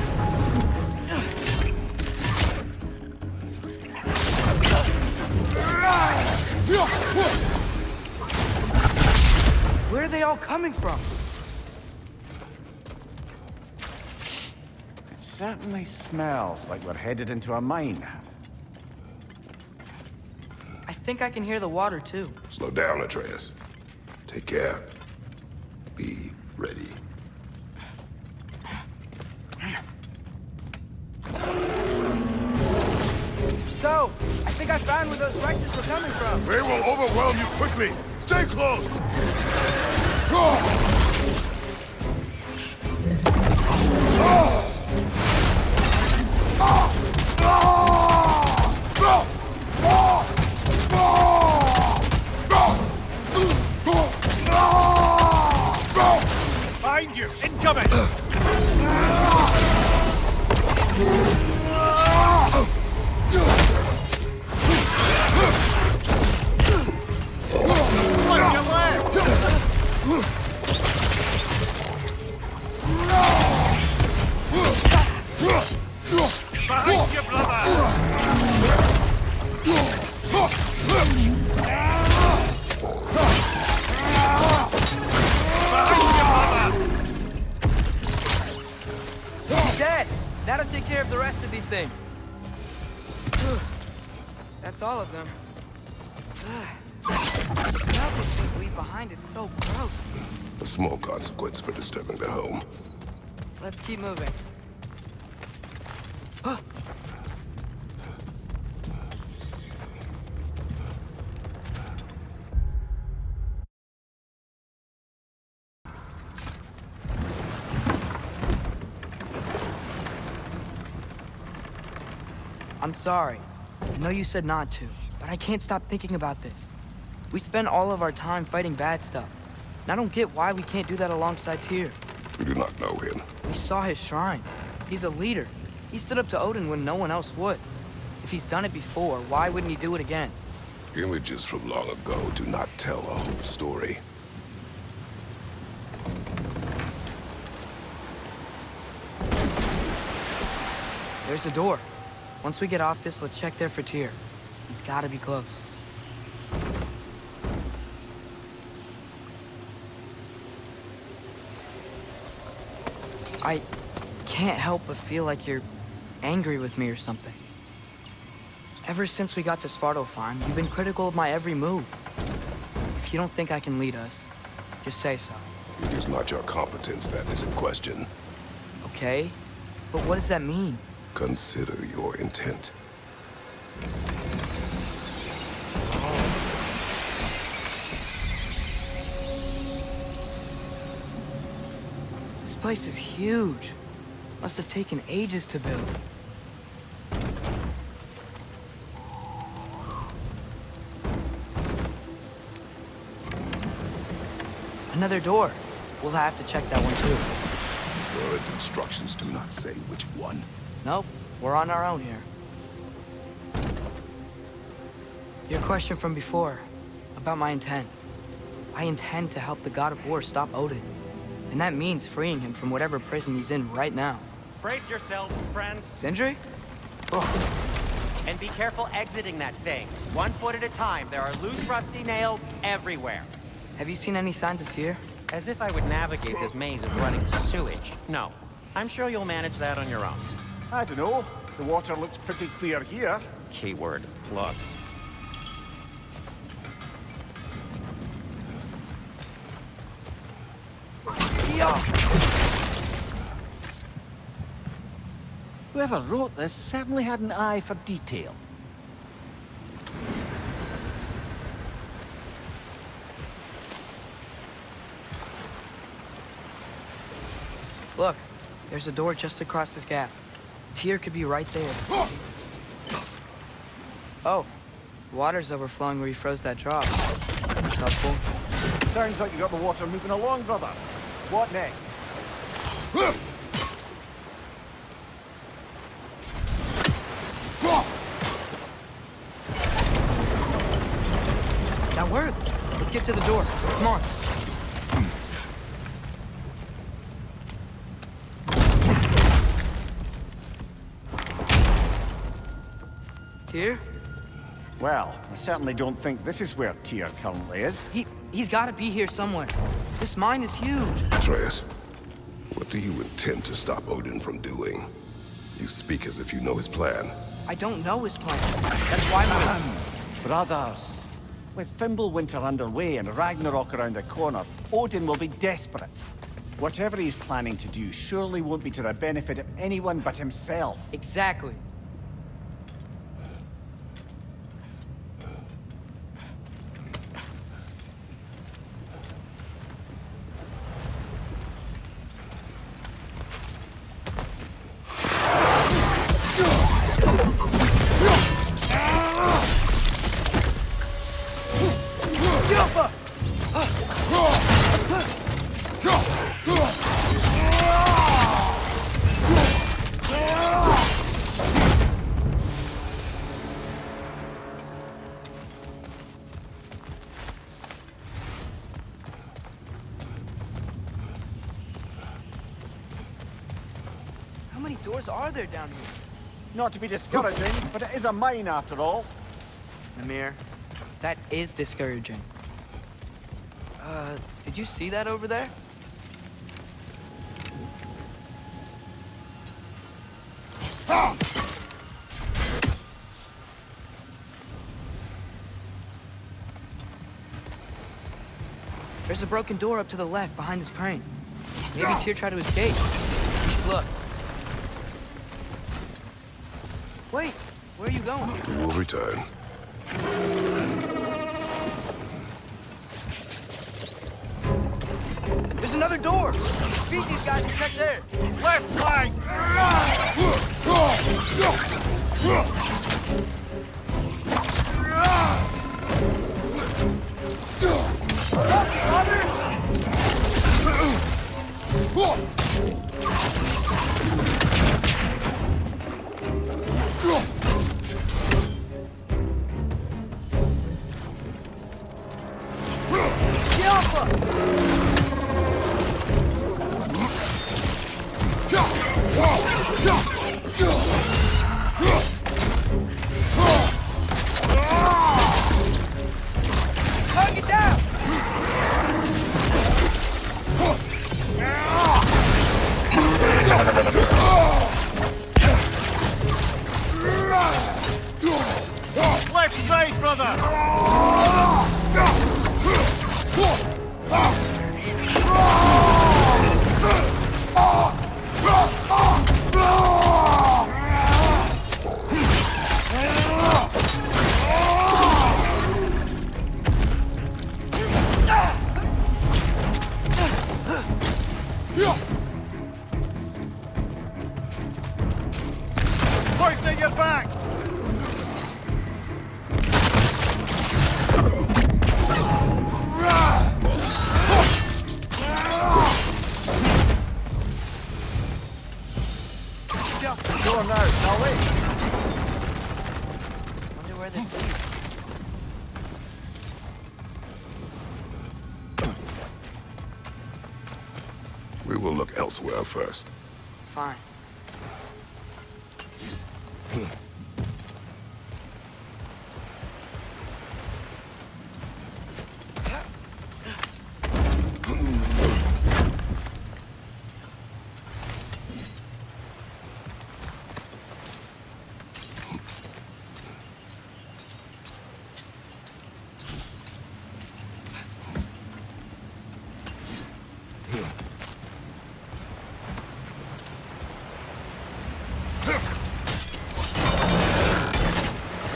Where are they all coming from? It certainly smells like we're headed into a mine. I think I can hear the water, too. Slow down, Atreus. Take care. Be ready. So, I think I found where those wretches were coming from. They will overwhelm you quickly. Stay close. Behind you! Incoming! What's your left? dead! That'll take care of the rest of these things. That's all of them. The smell these things leave behind is so gross. A small consequence for disturbing their home. Let's keep moving. I'm sorry. I know you said not to, but I can't stop thinking about this. We spend all of our time fighting bad stuff. And I don't get why we can't do that alongside Tyr. We do not know him. We saw his shrines. He's a leader. He stood up to Odin when no one else would. If he's done it before, why wouldn't he do it again? Images from long ago do not tell a whole story. There's a door. Once we get off this, let's check there for Tyr. He's gotta be close. I can't help but feel like you're angry with me or something. Ever since we got to Svartalfheim, you've been critical of my every move. If you don't think I can lead us, just say so. It is not your competence that is in question. Okay? But what does that mean? Consider your intent. This place is huge. Must have taken ages to build. Another door. We'll have to check that one too. Word's instructions do not say which one. Nope, we're on our own here. Your question from before, about my intent. I intend to help the god of war stop Odin. And that means freeing him from whatever prison he's in right now. Brace yourselves, friends, Sindri? and be careful exiting that thing. 1 foot at a time. There are loose, rusty nails everywhere. Have you seen any signs of Tyr? As if I would navigate this maze of running sewage. No. I'm sure you'll manage that on your own. I don't know. The water looks pretty clear here. Keyword, looks. Whoever wrote this certainly had an eye for detail. Look, there's a door just across this gap. Tyr could be right there. Oh, water's overflowing where you froze that drop. That's helpful. Sounds like you got the water moving along, brother. What next? That worked. Let's get to the door. Come on. Tyr? Well, I certainly don't think this is where Tyr currently is. He's got to be here somewhere. This mine is huge. Atreus, what do you intend to stop Odin from doing? You speak as if you know his plan. I don't know his plan. That's why I'm... Brothers, with Fimbulwinter underway and Ragnarok around the corner, Odin will be desperate. Whatever he's planning to do surely won't be to the benefit of anyone but himself. Exactly. How many doors are there down here? Not to be discouraging, but it is a mine after all. Mimir, that is discouraging. Did you see that over there? There's a broken door up to the left behind this crane. Maybe Tyr tried to escape. You should look. Wait, where are you going? We will return. There's another door! Beat these guys and check there! Left flank! Hug it down! Left side, brother! Hoisting your back! Door now, now wait! Wonder where this leads. We will look elsewhere first. Fine.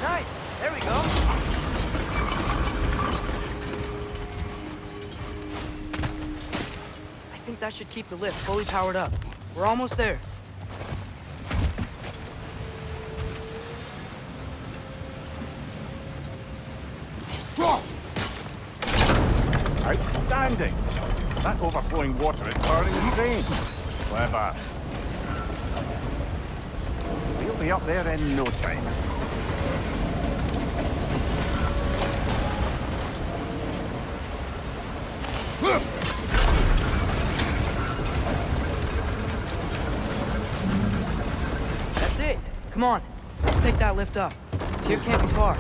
Nice! There we go! I think that should keep the lift fully powered up. We're almost there. Outstanding! That overflowing water is powering the train. Clever. We'll be up there in no time. That's it. Come on. Let's take that lift up. Tyr can't be far.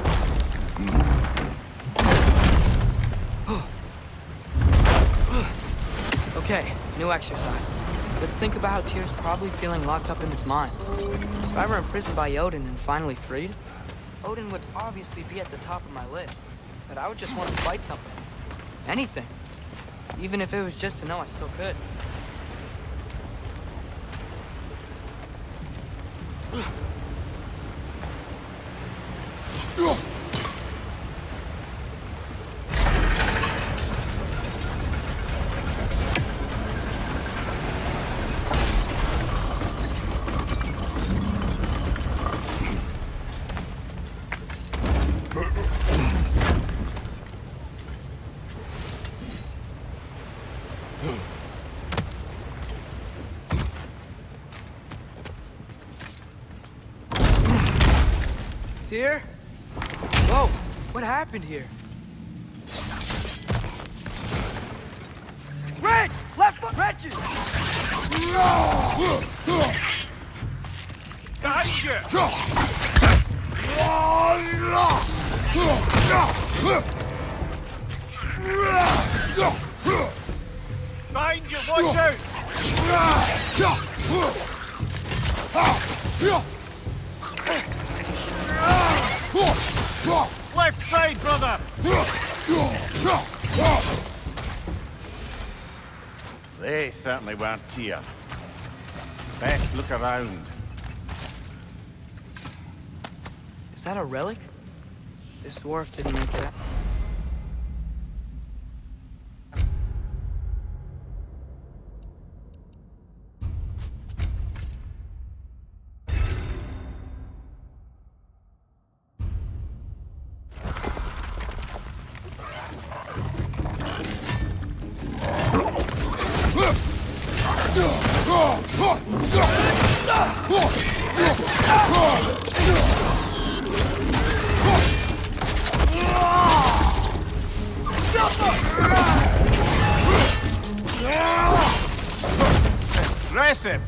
Okay, new exercise. Let's think about how Tyr's probably feeling locked up in his mind. If I were imprisoned by Odin and finally freed, Odin would obviously be at the top of my list. But I would just want to fight something. Anything. Even if it was just to know I still could. Tyr? Whoa, what happened here? Wrench! Left foot wrenches! Behind you! Behind you, watch out! outside, brother! They certainly weren't here. Best look around. Is that a relic? This dwarf didn't make it out. Impressive!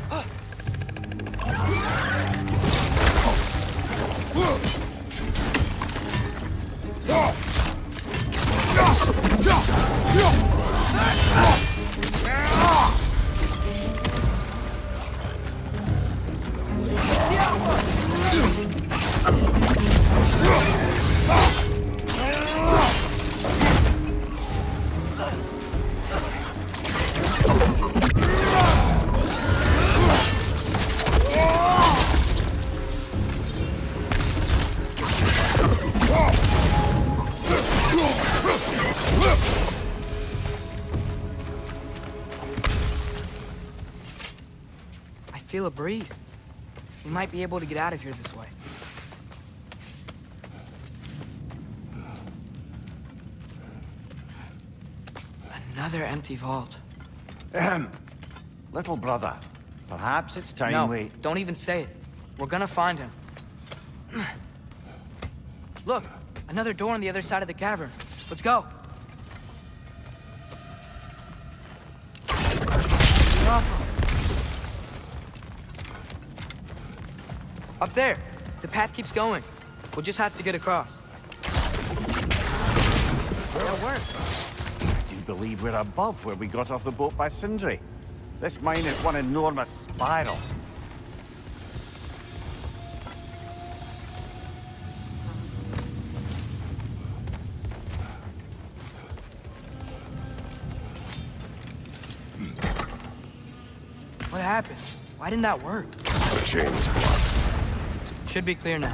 I feel a breeze. We might be able to get out of here this way. Another empty vault. Little brother, perhaps it's time No, we... don't even say it. We're gonna find him. Look, another door on the other side of the cavern. Let's go. Up there. The path keeps going. We'll just have to get across. That worked. I do believe we're above where we got off the boat by Sindri. This mine is one enormous spiral. What happened? Why didn't that work? The chains. Should be clear now.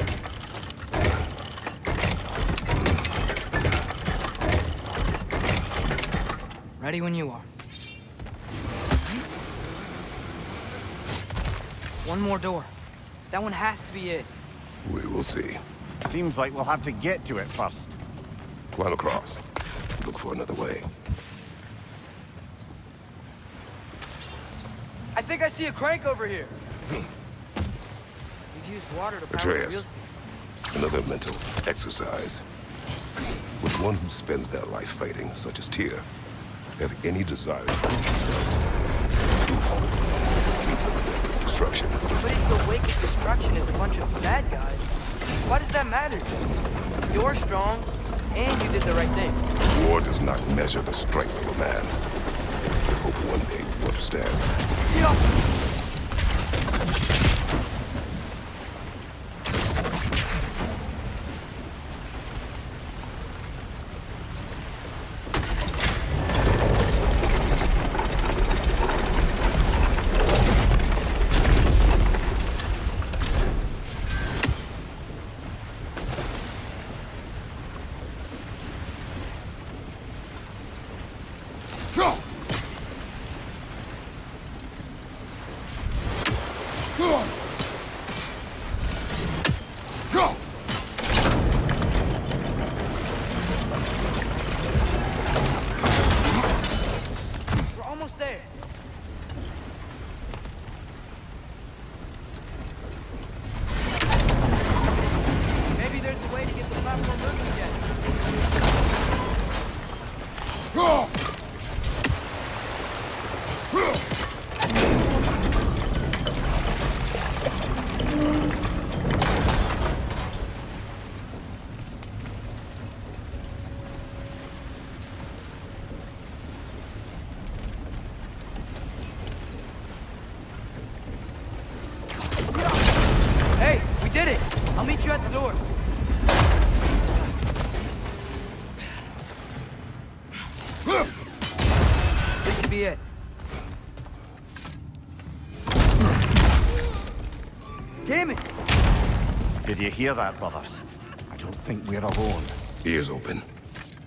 Ready when you are. One more door. That one has to be it. We will see. Seems like we'll have to get to it first. Climb across. Look for another way. I think I see a crank over here. We've used water to power the Atreus. wheels. Another mental exercise. Would one who spends their life fighting, such as Tyr, have any desire to prove themselves? Truth leads to destruction. But if the wake of destruction is a bunch of bad guys, why does that matter? You're strong, and you did the right thing. War does not measure the strength of a man. I hope one day you understand. We're almost there. Maybe there's a way to get the platform moving again. Hey, we did it! I'll meet you at the door. Damn it! Did you hear that, brothers? I don't think we're alone. Ears open,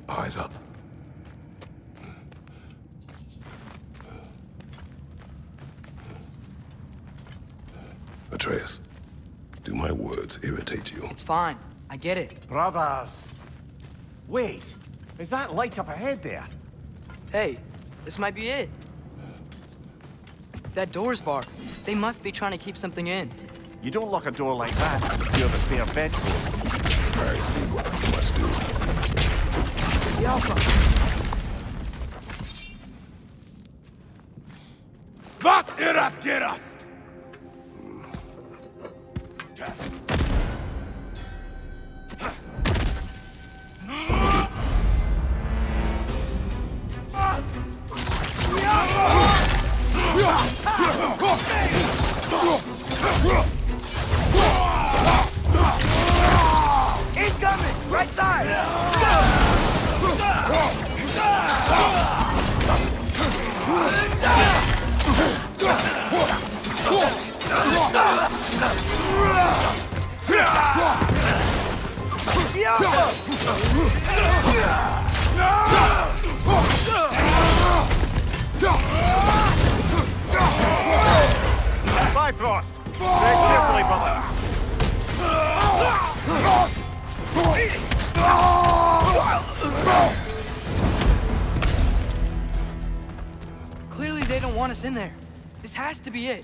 eyes up. Atreus, do my words irritate you? It's fine. I get it. Brothers! Wait, is that light up ahead there? Hey, this might be it. That door's barred. They must be trying to keep something in. You don't lock a door like that to secure the spare bedclothes. I see what I must do. The Alpha. Vad är att gerast? Incoming! Right side! Bifrost! Tread carefully, brother! Clearly they don't want us in there. This has to be it.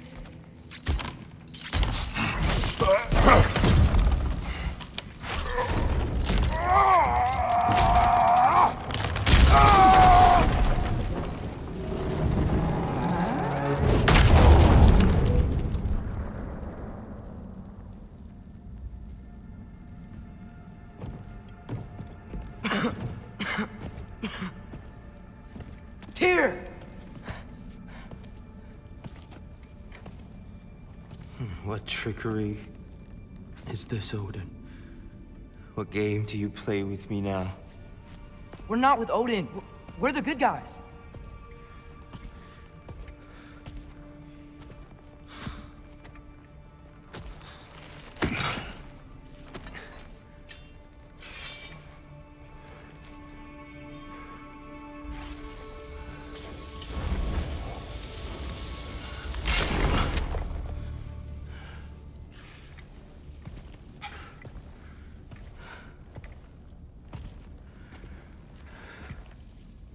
Tyr! What trickery is this, Odin? What game do you play with me now? We're not with Odin. We're the good guys.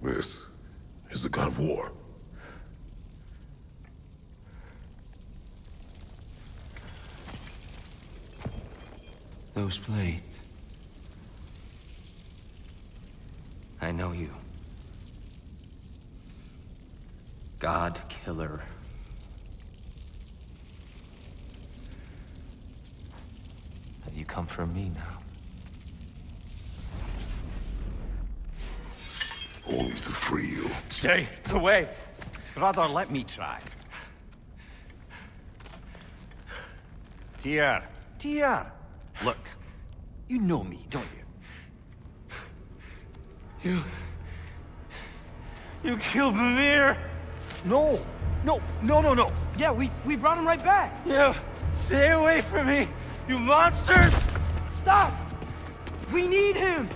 This is the god of war. Those blades. I know you. God killer. Have you come for me now? Only to free you. Stay away! Brother, let me try. Tyr! Tyr! Look, you know me, don't you? You killed Mimir! No! No! Yeah, we brought him right back. You stay away from me, you monsters! Stop! We need him!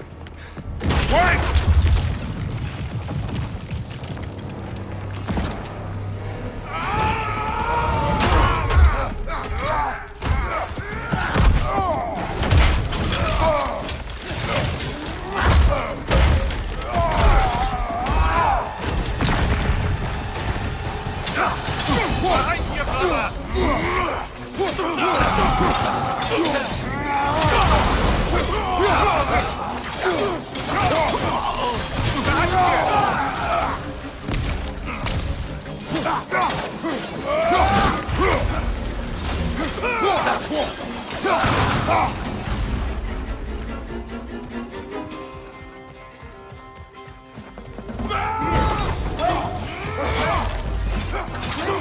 Wait!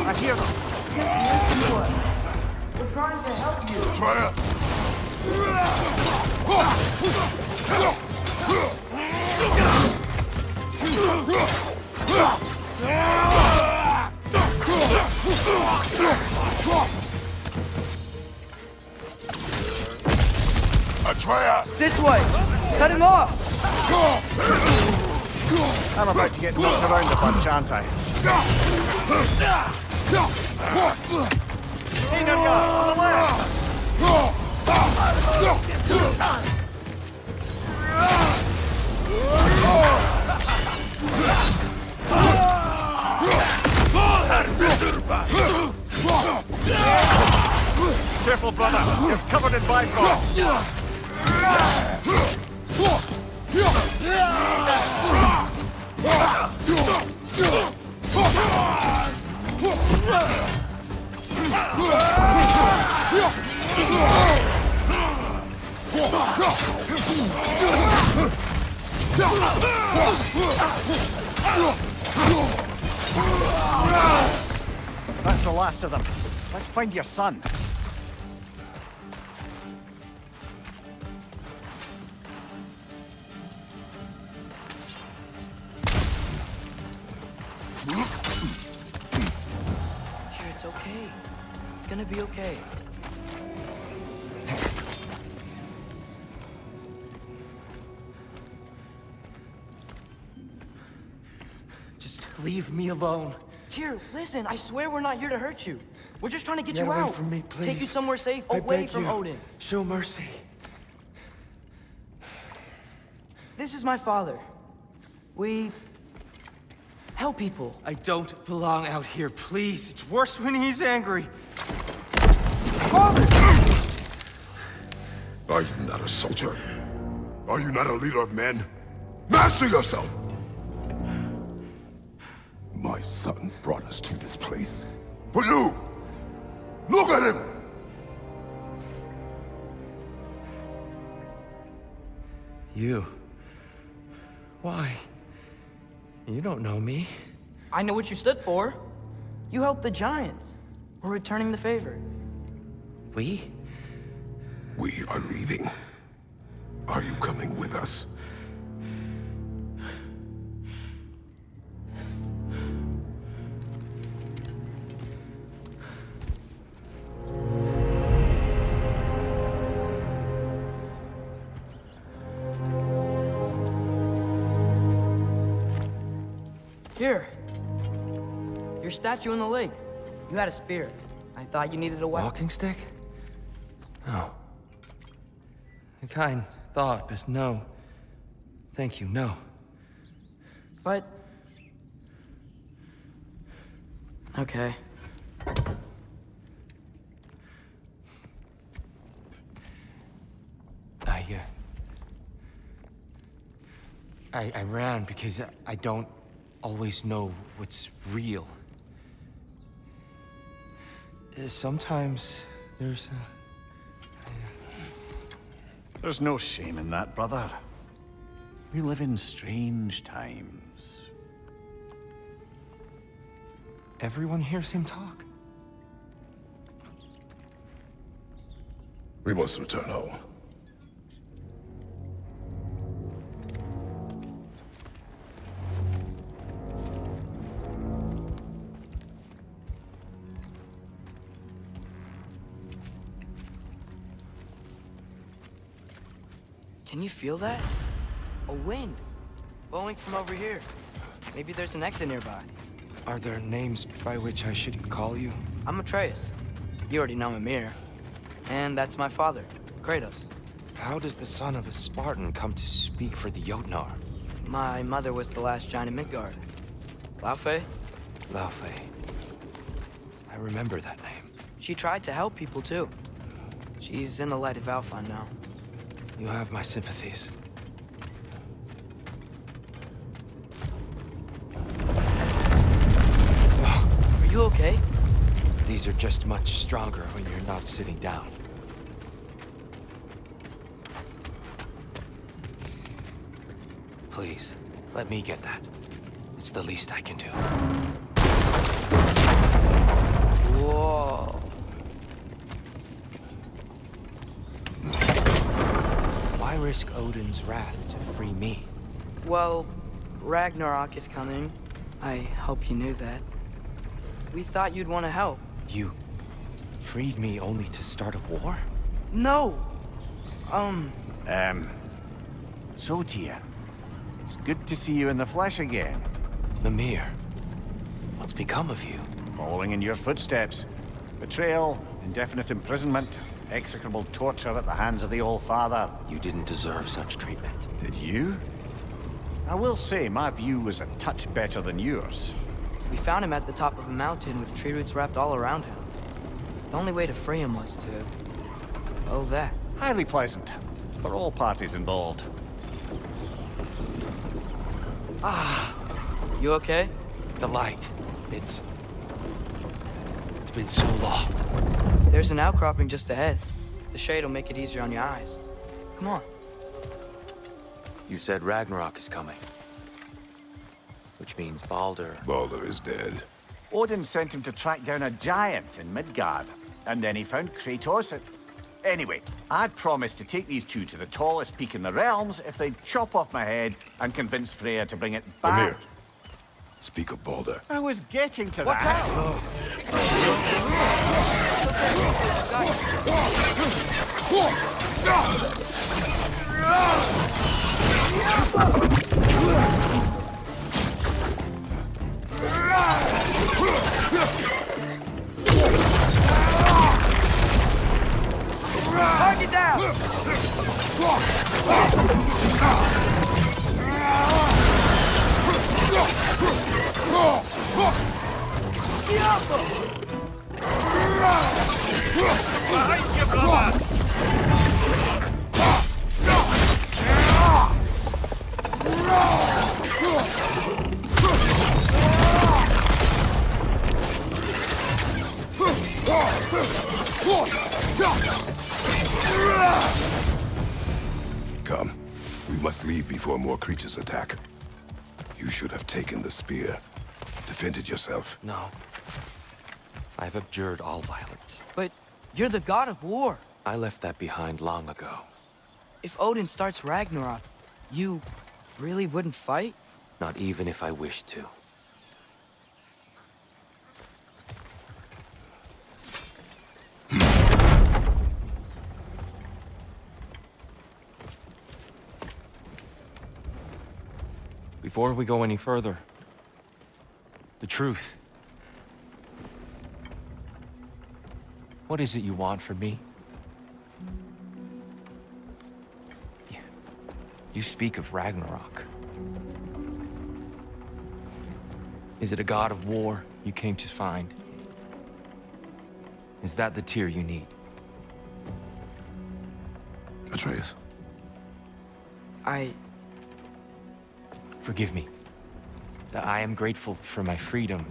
I hear them. We're trying to help you. Try it. Atreus! This way! Cut him off! I'm about to get knocked around a bunch, aren't I? Hey, there you are, on the left! Careful, brother. You're covered in bifrost. That's the last of them. Let's find your son. Dear, it's okay. It's gonna be okay. Just leave me alone. Tyr, listen, I swear we're not here to hurt you. We're just trying to get Get you away out. from me, Take you please. somewhere safe, I away beg from you. Odin. Show mercy. This is my father. We help people. I don't belong out here, please. It's worse when he's angry. Father! Are you not a soldier? Are you not a leader of men? Master yourself! My son brought us to this place. For you! Look at him! You. Why? You don't know me. I know what you stood for. You helped the giants. We're returning the favor. We? We are leaving. Are you coming with us? Here. Your statue in the lake. You had a spear. I thought you needed a weapon. Walking stick? No. A kind thought, but no. Thank you, no. But... okay. I ran because I don't always know what's real. Sometimes there's There's no shame in that, brother. We live in strange times. Everyone hears him talk. We must return home. Can you feel that? A wind. Blowing from over here. Maybe there's an exit nearby. Are there names by which I should call you? I'm Atreus. You already know Mimir. And that's my father, Kratos. How does the son of a Spartan come to speak for the Jotnar? My mother was the last giant in Midgard. Laufey? Laufey. I remember that name. She tried to help people too. She's in the light of Alpha now. You have my sympathies. Are you okay? These are just much stronger when you're not sitting down. Please, let me get that. It's the least I can do. Whoa. Why risk Odin's wrath to free me? Well, Ragnarok is coming. I hope you knew that. We thought you'd want to help. You freed me only to start a war? No! So, Tyr, it's good to see you in the flesh again. Mimir, what's become of you? Following in your footsteps. Betrayal, indefinite imprisonment, execrable torture at the hands of the All-Father. You didn't deserve such treatment. Did you? I will say my view was a touch better than yours. We found him at the top of a mountain with tree roots wrapped all around him. The only way to free him was to... oh, that. Highly pleasant, for all parties involved. You okay? The light. It's been so long. There's an outcropping just ahead. The shade will make it easier on your eyes. Come on. You said Ragnarok is coming. Which means Baldur. Baldur is dead. Odin sent him to track down a giant in Midgard, and then he found Kratos. Anyway, I'd promised to take these two to the tallest peak in the realms if they'd chop off my head and convince Freya to bring it back. Mimir, speak of Baldur. I was getting to that. Target down! Come. We must leave before more creatures attack. You should have taken the spear. Defended yourself. No. I've abjured all violence. But you're the god of war. I left that behind long ago. If Odin starts Ragnarok, you really wouldn't fight? Not even if I wished to. Before we go any further, the truth. What is it you want from me? You speak of Ragnarok. Is it a god of war you came to find? Is that the Tyr you need? Atreus. Forgive me. I am grateful for my freedom.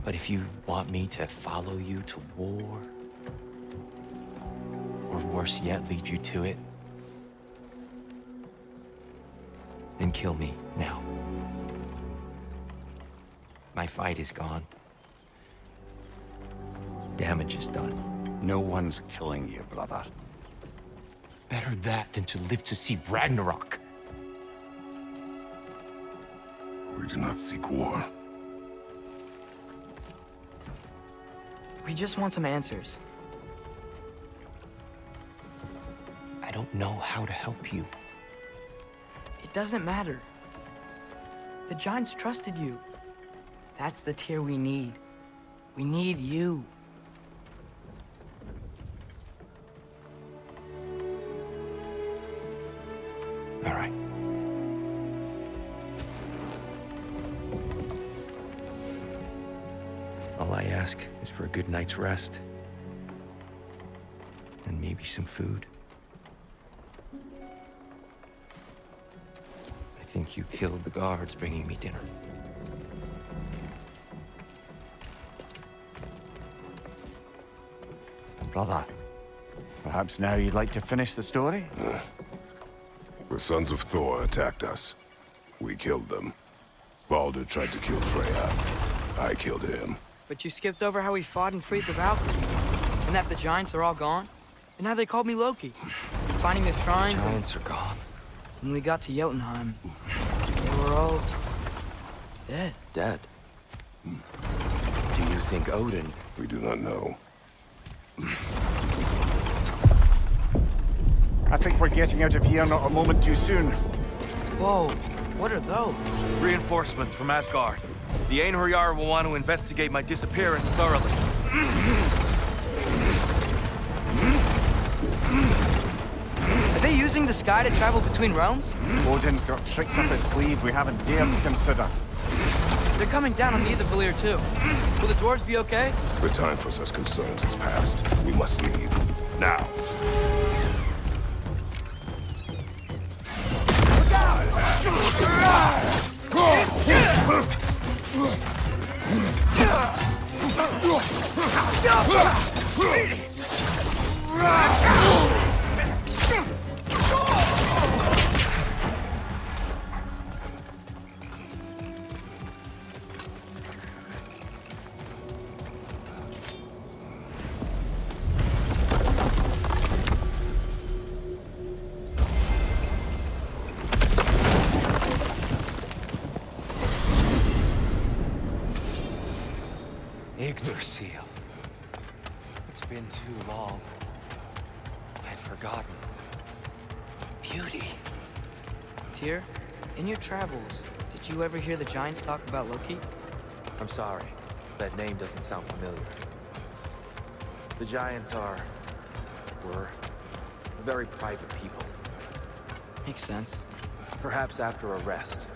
But if you want me to follow you to war, or worse yet, lead you to it, then kill me now. My fight is gone. Damage is done. No one's killing you, brother. Better that than to live to see Ragnarok. We do not seek war. We just want some answers. I don't know how to help you. It doesn't matter. The giants trusted you. That's the Tyr we need. We need you. All right. All I ask is for a good night's rest. And maybe some food. I think you killed the guards bringing me dinner. Brother, perhaps now you'd like to finish the story? The sons of Thor attacked us. We killed them. Baldur tried to kill Freya. I killed him. But you skipped over how we fought and freed the Valkyries. And that the giants are all gone. And how they called me Loki. Finding the shrines and... Giants are gone. When we got to Jotunheim, they were all... dead. Dead? Do you think Odin... We do not know. I think we're getting out of here not a moment too soon. Whoa, what are those? Reinforcements from Asgard. The Einherjar will want to investigate my disappearance thoroughly. Are they using the sky to travel between realms? Odin's got tricks up his sleeve we haven't dared to consider. They're coming down on Nidavellir too. Will the dwarves be okay? The time for such concerns is past. We must leave. Now. Seal. It's been too long. I'd forgotten. Beauty. Tyr, in your travels, did you ever hear the Giants talk about Loki? I'm sorry. That name doesn't sound familiar. The Giants were very private people. Makes sense. Perhaps after a rest.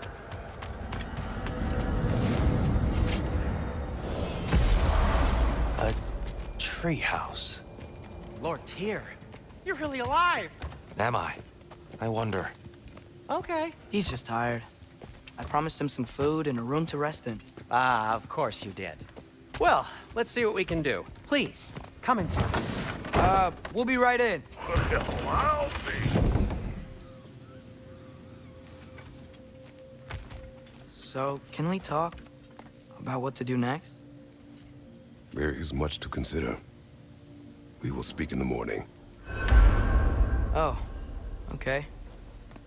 A treehouse. Lord Tyr. You're really alive! Am I? I wonder. Okay. He's just tired. I promised him some food and a room to rest in. Ah, of course you did. Well, let's see what we can do. Please, come inside. We'll be right in. Well, I'll be. So, can we talk about what to do next? There is much to consider. We will speak in the morning. Oh, okay.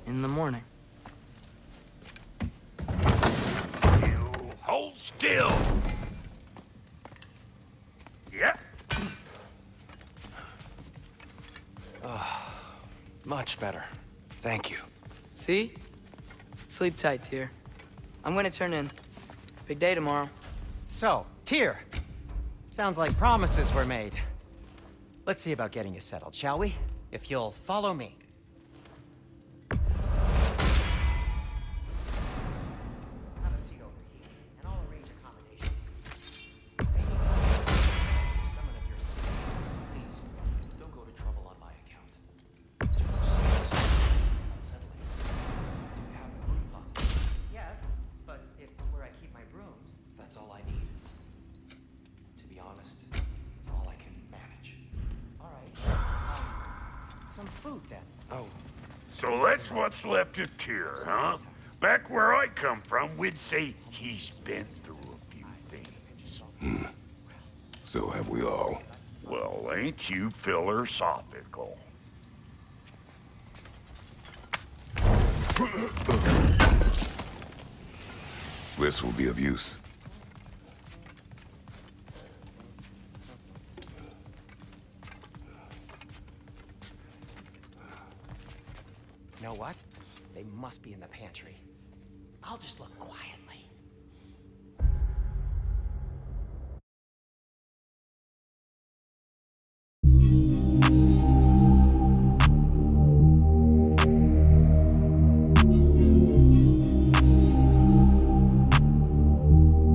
In the morning. You hold still. Yep. Much better. Thank you. See? Sleep tight, Tyr. I'm gonna turn in. Big day tomorrow. So, Tyr. Sounds like promises were made. Let's see about getting you settled, shall we? If you'll follow me. Have a seat over here, and I'll arrange accommodations. Someone of your skill. Please, don't go to trouble on my account. Unsettling. Do you have a broom closet? Yes, but it's where I keep my brooms. That's all I need. To be honest, it's all I can manage. All right. Some food, then. Oh, So that's what's left of Tyr, huh? Back where I come from, we'd say he's been through a few things. So have we all. Well, ain't you philosophical? This will be of use. You know what? They must be in the pantry. I'll just look quiet.